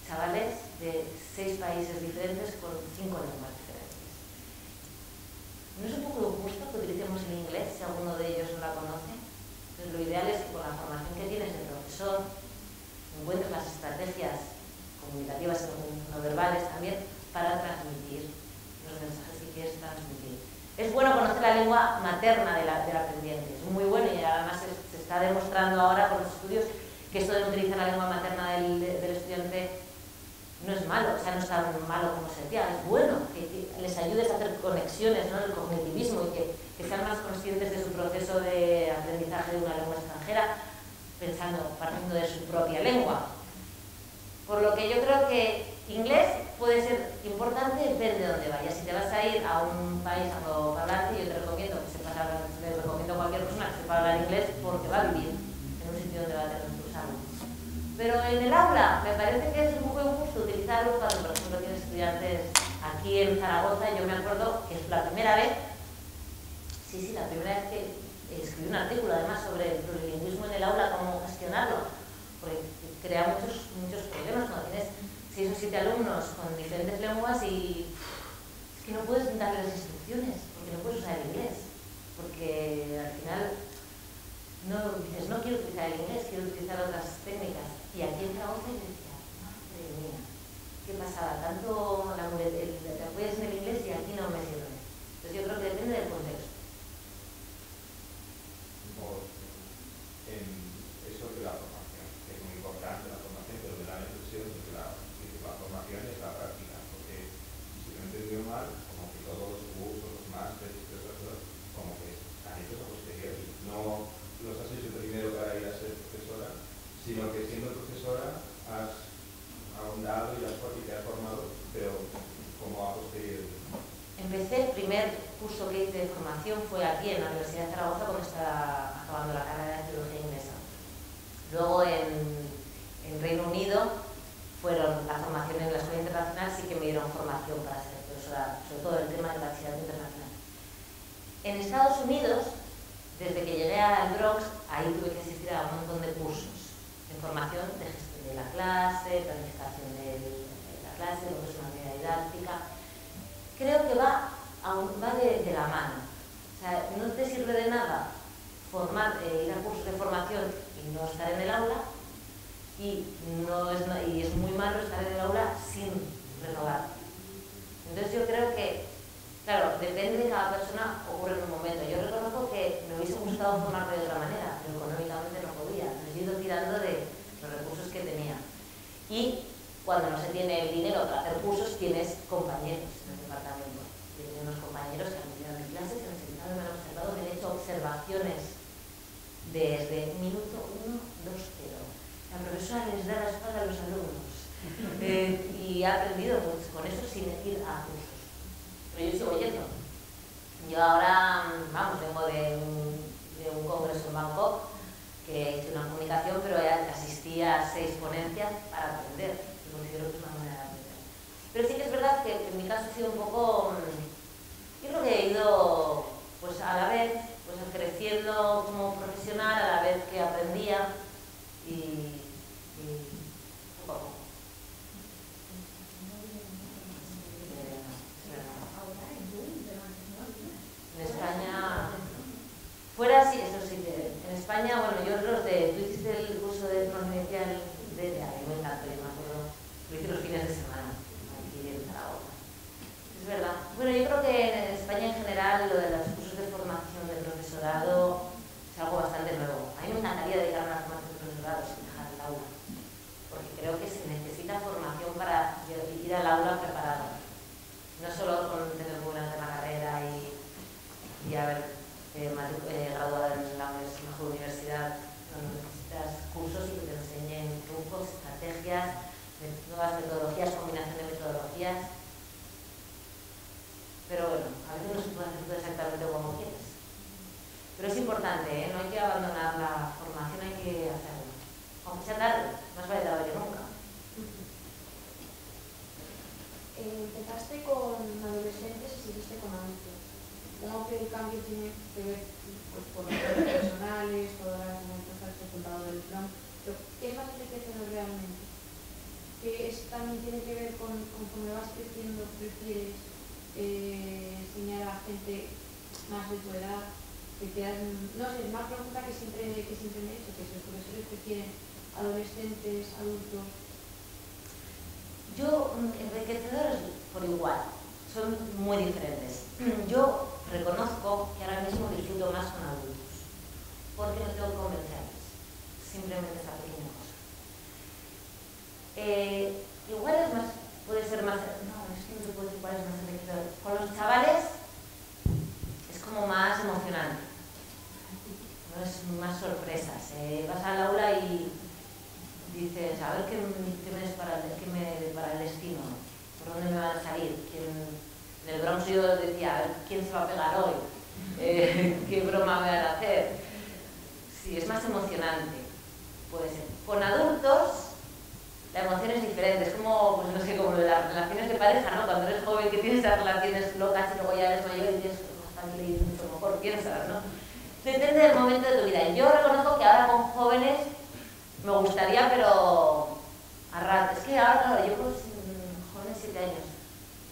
chavales de 6 países diferentes con 5 lenguas diferentes. ¿No es un poco injusto que utilicemos el inglés si alguno de ellos no la conoce? Entonces lo ideal es que con la formación que tienes de profesor, encuentres las estrategias comunicativas no verbales también para transmitir los mensajes que quieres transmitir. Es bueno conocer la lengua materna del aprendiente, es muy bueno, y además se está demostrando ahora con los estudios que esto de utilizar la lengua materna del estudiante no es malo, o sea, no es tan malo como se decía, es bueno que les ayudes a hacer conexiones, ¿no?, el cognitivismo, y que sean más conscientes de su proceso de aprendizaje de una lengua extranjera, partiendo de su propia lengua. Por lo que yo creo que inglés puede ser importante, depende de dónde vayas. Si te vas a ir a un país angloparlante, yo te recomiendo que sepas hablar, le recomiendo a cualquier persona que sepa hablar inglés, porque va a vivir en un sitio donde va a tener que usarlo. Pero en el aula me parece que es un poco injusto utilizarlo cuando, por ejemplo, tienes estudiantes aquí en Zaragoza. Yo me acuerdo que es la primera vez, la primera vez que escribí un artículo además sobre el plurilingüismo en el aula, cómo gestionarlo, porque crea muchos problemas cuando tienes 6 o 7 alumnos con diferentes lenguas y es que no puedes darles instrucciones, porque no puedes usar el inglés, porque al final dices, no quiero utilizar el inglés, quiero utilizar otras técnicas. Y aquí en Zaragoza yo decía, madre mía, ¿qué pasaba? Tanto te apoyas en el inglés y aquí no me sirve. Entonces yo creo que depende del contexto. Eso de la formación, que es muy importante la formación, pero me da la impresión de que la formación es la práctica, porque si no he entendido mal, como que todos los cursos, los másteres y todas esas cosas, como que están hechos a posteriori. No los has hecho primero para ir a ser profesora, sino que siendo profesora has ahondado y te has formado, pero como a posteriori. Empecé, el primer curso que hice de formación fue aquí en la Universidad de Zaragoza, cuando estaba acabando la carrera de Filología Inglesa. Luego en Reino Unido fueron la formación en la Escuela Internacional, sí que me dieron formación para ser profesora, sobre todo el tema del bachillerato internacional. En Estados Unidos, desde que llegué al Bronx, ahí tuve que asistir a un montón de cursos de formación de gestión de la clase, planificación de la clase, lo que es una unidad didáctica. Creo que va de la mano. O sea, no te sirve de nada ir a cursos de formación y no estar en el aula, y es muy malo estar en el aula sin renovar. Entonces yo creo que, claro, depende de cada persona, ocurre en un momento. Yo reconozco que me hubiese gustado formarme de otra manera, pero económicamente no podía. Entonces he ido tirando de los recursos que tenía. Y cuando no se tiene el dinero para hacer cursos, tienes compañeros en el departamento. Tienes unos compañeros que han venido a mis clases, que han sentado, me han observado, que han hecho observaciones desde minuto 1, 2, 0. La profesora les da la espalda a los alumnos. Y he aprendido pues, con eso sin ir a cursos. Pero yo sigo yendo. Yo ahora, vengo de un congreso en Bangkok, que hice una comunicación, pero asistí a 6 ponencias para aprender. Y considero que es una manera de aprender. Pero sí que es verdad que en mi caso ha sido un poco... Yo creo que he ido, pues a la vez, pues creciendo como profesional, a la vez que aprendía, y poco a poco. En España, fuera sí, eso sí, en España, bueno, tú hiciste el curso de pronunciación de a mí me encantó, yo me acuerdo, lo hice los fines de semana, aquí en Zaragoza. Es verdad. Bueno, yo creo que en España en general lo de los cursos de formación de profesorado es algo bastante nuevo. A mí me encantaría dedicarme a la formación de profesorado sin dejar el aula, porque creo que se necesita formación para ir al aula preparado. No solo con tener muy buena la carrera y haber graduado en la mejor universidad, no necesitas cursos y que te enseñen trucos, estrategias, nuevas metodologías, combinación de metodologías. Pero bueno, a veces no se puede hacer todo exactamente como quieres. Pero es importante, no hay que abandonar la formación, hay que hacerlo. Aunque sea tarde, más vale tarde que nunca. Empezaste con adolescentes y seguiste con adultos. Supongo que el cambio tiene que ver pues, con los personales, todas las anécdotas que has contado del plan. Pero, ¿qué es más enriquecedor realmente? ¿Qué también tiene que ver con conforme vas creciendo, prefieres enseñar a gente más de tu edad? No sé, es más pregunta que siempre me he hecho, que si los profesores prefieren adolescentes, adultos. Yo, enriquecedores por igual. O son muy diferentes. Yo reconozco que ahora mismo disfruto más con adultos, porque no tengo que convencerles, simplemente esa pequeña cosa. Igual es más, puede ser más, no, es que no se puede decir cuál es más enriquecedor. Con los chavales es como más emocionante, no es más sorpresas. Vas al aula y dices, a ver qué me depara el destino, por dónde me van a salir. En el Bronx yo decía, a ver quién se va a pegar hoy, qué broma me van a hacer. Sí, es más emocionante, puede ser. Con adultos la emoción es diferente, es como, pues no sé, como las relaciones de pareja, ¿no? Cuando eres joven que tienes esas relaciones locas y luego ya eres mayor y tienes bastante y mucho mejor piensas, ¿no? Depende del momento de tu vida. Yo reconozco que ahora con jóvenes me gustaría, pero a rato. Es que ahora, claro, yo con jóvenes 7 años,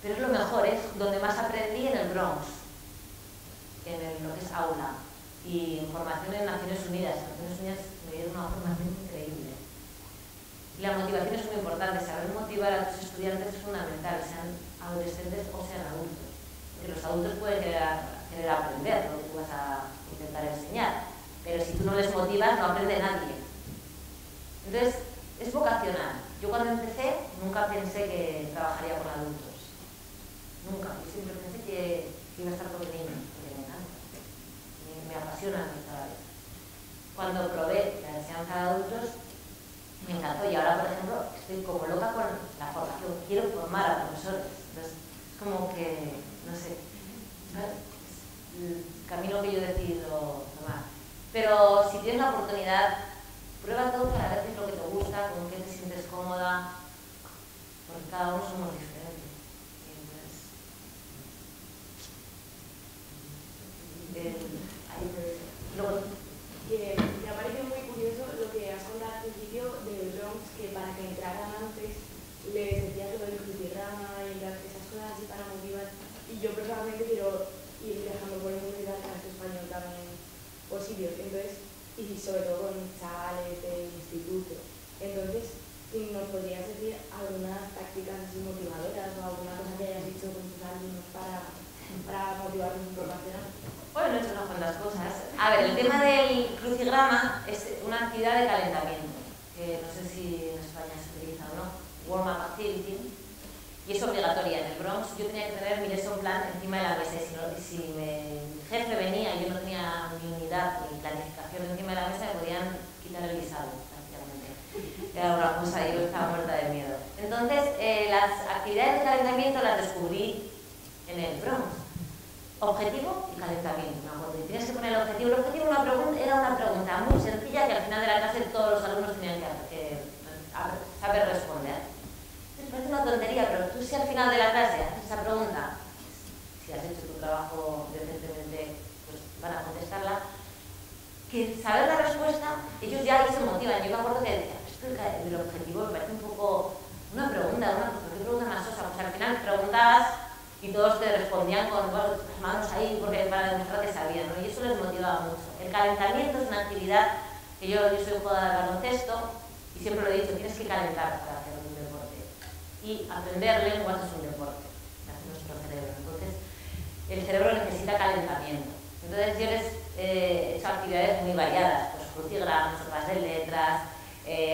pero es lo mejor, es donde más aprendí en el Bronx, en lo que es aula, y formación en Naciones Unidas. En Naciones Unidas me dieron una formación increíble. Y la motivación es muy importante, saber motivar a tus estudiantes es fundamental, sean adolescentes o sean adultos. Porque los adultos pueden querer aprender lo que tú vas a intentar enseñar, pero si tú no les motivas no aprende nadie. Entonces, es vocacional. Yo cuando empecé nunca pensé que trabajaría con adultos. Nunca. Yo siempre pensé que iba a estar con niños, porque me encanta. Me apasiona cada vez. Cuando probé la enseñanza de adultos, me encantó. Y ahora, por ejemplo, estoy como loca con la formación. Quiero formar a profesores. Entonces, es como que, no sé, es el camino que yo he decidido tomar. Pero si tienes la oportunidad, prueba todo para ver qué es lo que te gusta, con qué te sientes cómoda, porque cada uno somos diferentes. Me parece muy curioso lo que has contado al principio del Bronx, que para que entraran antes les decías lo del crucigrama y esas cosas así para motivar. Y yo personalmente quiero ir viajando por el mundo y dar clases español también por sitios. Entonces, y sobre todo con chavales del instituto. Entonces, si nos podrías decir algunas tácticas así motivadoras o alguna cosa que hayas hecho con tus alumnos para motivarlos un poco a hacer algo. Bueno, he hecho unas cuantas cosas. A ver, el tema del crucigrama es una actividad de calentamiento, que no sé si en España se utiliza o no, warm-up activity, y es obligatoria. En el Bronx yo tenía que tener mi lesson plan encima de la mesa, y si mi jefe venía y yo no tenía ni unidad ni planificación encima de la mesa, me podían quitar el visado, prácticamente. Era una cosa y yo estaba muerta de miedo. Entonces, las actividades de calentamiento las descubrí en el Bronx. Objetivo y calentamiento, me acuerdo. Y tienes que poner el objetivo. El objetivo era una pregunta muy sencilla que al final de la clase todos los alumnos tenían que saber responder. Entonces parece una tontería, pero tú si al final de la clase haces esa pregunta, si has hecho tu trabajo decentemente, pues van a contestarla, que saber la respuesta, ellos ya ahí se motivan. Yo me acuerdo que decía, esto del objetivo me parece un poco una pregunta, ¿qué pregunta más sosa? Pues al final preguntabas y todos te respondían con las manos ahí porque para demostrar que sabían, ¿no? Y eso les motivaba mucho. El calentamiento es una actividad que yo soy jugadora de baloncesto y siempre lo he dicho, tienes que calentar para hacer un deporte. Y aprender lenguas es un deporte, hace nuestro cerebro. Entonces, el cerebro necesita calentamiento. Entonces, yo les he hecho actividades muy variadas, pues crucigramas, sopas de letras,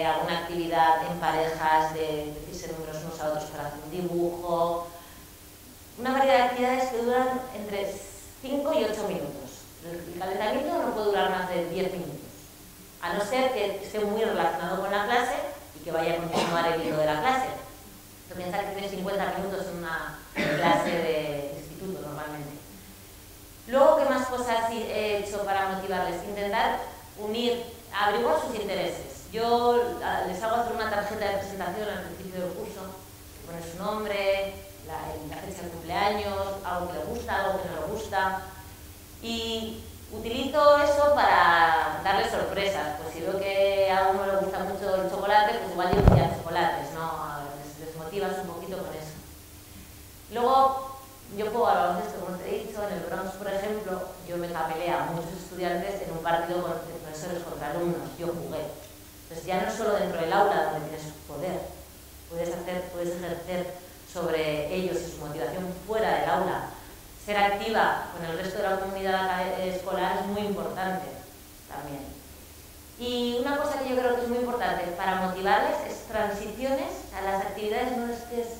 alguna actividad en parejas de decirse números unos a otros para hacer un dibujo. Una variedad de actividades que duran entre 5 y 8 minutos. El calentamiento no puede durar más de 10 minutos, a no ser que esté muy relacionado con la clase y que vaya a continuar el hilo de la clase. Tú piensas que tienes 50 minutos en una clase de instituto normalmente. Luego, ¿qué más cosas he hecho para motivarles? Intentar averiguar sus intereses. Yo les hago hacer una tarjeta de presentación al principio del curso, que pone su nombre, la fecha de cumpleaños, algo que le gusta, algo que no le gusta, y utilizo eso para darle sorpresas. Pues si veo que a uno le gusta mucho el chocolate, pues igual yo ya chocolates, ¿no? Les motivas un poquito con eso. Luego, yo juego al baloncesto, como te he dicho, en el Bronx, por ejemplo, yo me capelé a muchos estudiantes en un partido de profesores contra alumnos, yo jugué. Entonces ya no es solo dentro del aula donde tienes poder, puedes ejercer sobre ellos y su motivación fuera aula. Ser activa con el resto de la comunidad escolar es muy importante también. Y una cosa que yo creo que es muy importante para motivarles es transiciones a las actividades. No estés,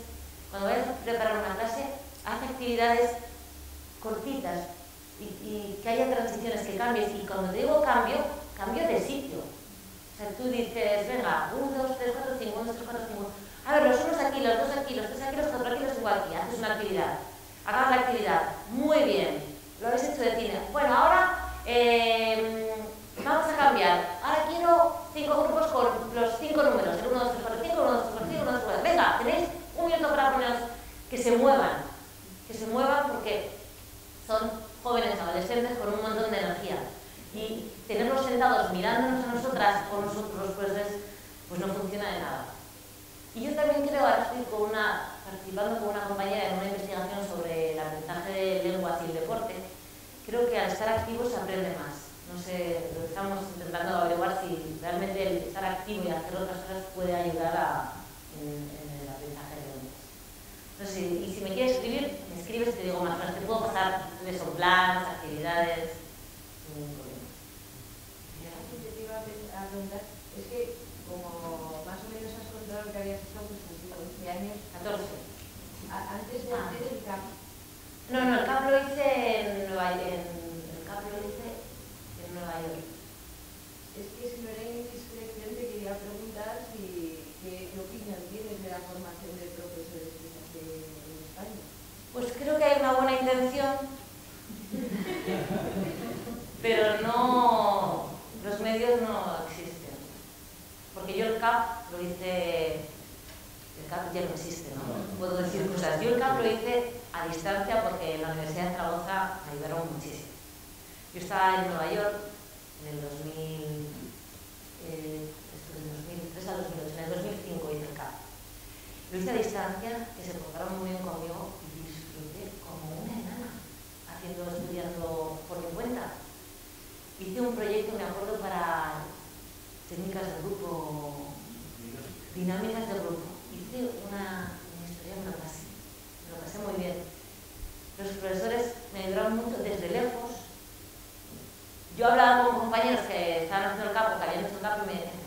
cuando vayas a preparar una clase, haz actividades cortitas y que haya transiciones, que cambies. Y cuando te digo cambio, cambio de sitio. O sea, tú dices, venga, 1, 2, 3, 4, 5, 1, 2, 3, 4, 5. A ver, los unos aquí, los dos aquí, los tres aquí, los cuatro aquí, los cinco aquí. Haces una actividad. Hagas la actividad. Muy bien. Lo habéis hecho de cine. Bueno, ahora vamos a cambiar. Ahora quiero 5 grupos con los 5 números. El 1, 2, 3, 4, 5, 1, 2, 3, 4, 5, 1, 2, 3, 4. Venga, tenéis un minuto para poneros que se muevan. Que se muevan porque son jóvenes, adolescentes con un montón de energía. Y tenerlos sentados mirándonos a nosotras o nosotros los profesores, pues no funciona de nada. Y yo también creo, ahora estoy participando con una compañera en una investigación sobre el aprendizaje de lenguas y el deporte. Creo que al estar activos se aprende más. No sé, lo estamos intentando averiguar si realmente el estar activo y hacer otras cosas puede ayudar en el aprendizaje de lenguas. No sé, y si me quieres escribir, me escribes y te digo más cosas. Te puedo pasar planes, actividades, sin ningún problema. Te iba a preguntar, es que como más o menos has contado que habías estado pues, 11 años, 14. Antes de hacer el CAP. No, el CAP lo hice en Nueva York. Es que si no era indiscreción te quería preguntar qué opinión tienes de la formación de profesores que se hace en España. Pues creo que hay una buena intención, pero no, los medios no existen. Porque yo el CAP lo hice, el CAP ya no existe, ¿no? Puedo decir cosas. Yo el CAP lo hice a distancia porque en la Universidad de Zaragoza me ayudaron muchísimo. Yo estaba en Nueva York en el 2003 a 2008, en el 2005 hice el CAP. Lo hice a distancia, que se portaron muy bien conmigo y disfruté como una enana, estudiando por mi cuenta. Hice un proyecto, me acuerdo, para técnicas de grupo, dinámicas de grupo. Hice una historia, me lo pasé muy bien. Los profesores me ayudaron mucho desde lejos. Yo hablaba con compañeros que estaban haciendo el CAP o que habían hecho el CAP y me decían que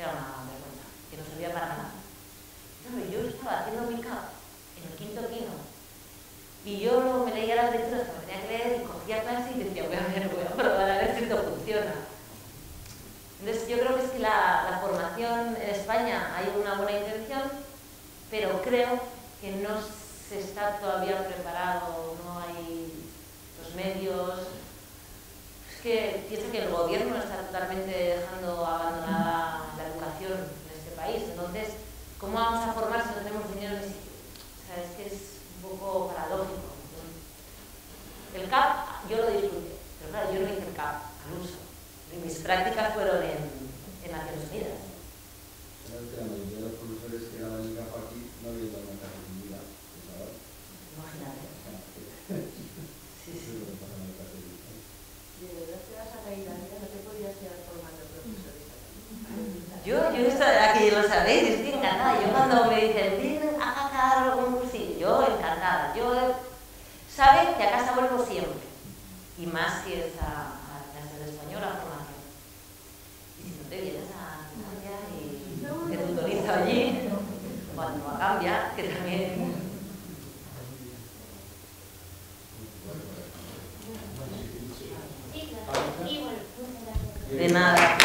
era una vergüenza, que no servía para nada. No, yo estaba haciendo mi CAP en el 5º quino y yo me leía las lecturas que me tenía que leer y cogía clase y decía, voy a probar a ver si esto funciona. Entonces yo creo que es que la formación en España hay una buena intención, pero creo que no se está todavía preparado, no hay los medios. Es que pienso que el gobierno está totalmente dejando abandonada la educación en este país. Entonces, ¿cómo vamos a formar si no tenemos dinero? O sea, es que es un poco paradójico. El CAP yo lo disfruté, pero claro, yo no hice el CAP al uso. Mis prácticas fueron en Naciones Unidas. Creo que la mayoría de los profesores que daban el CAP aquí no habían dado una clase en vida. Imagínate. Sí. De verdad te vas a reír, amiga, no te podías quedar formando profesores. Yo aquí lo sabéis, estoy encantada. Yo cuando me dicen, ven a dar algún cursillo, yo encantada. Yo saben que a casa vuelvo siempre. Y más si es a clases de español, a formación. Y si no te vienes a Francia y te tutorizo allí, cuando va a cambiar, que también... De nada.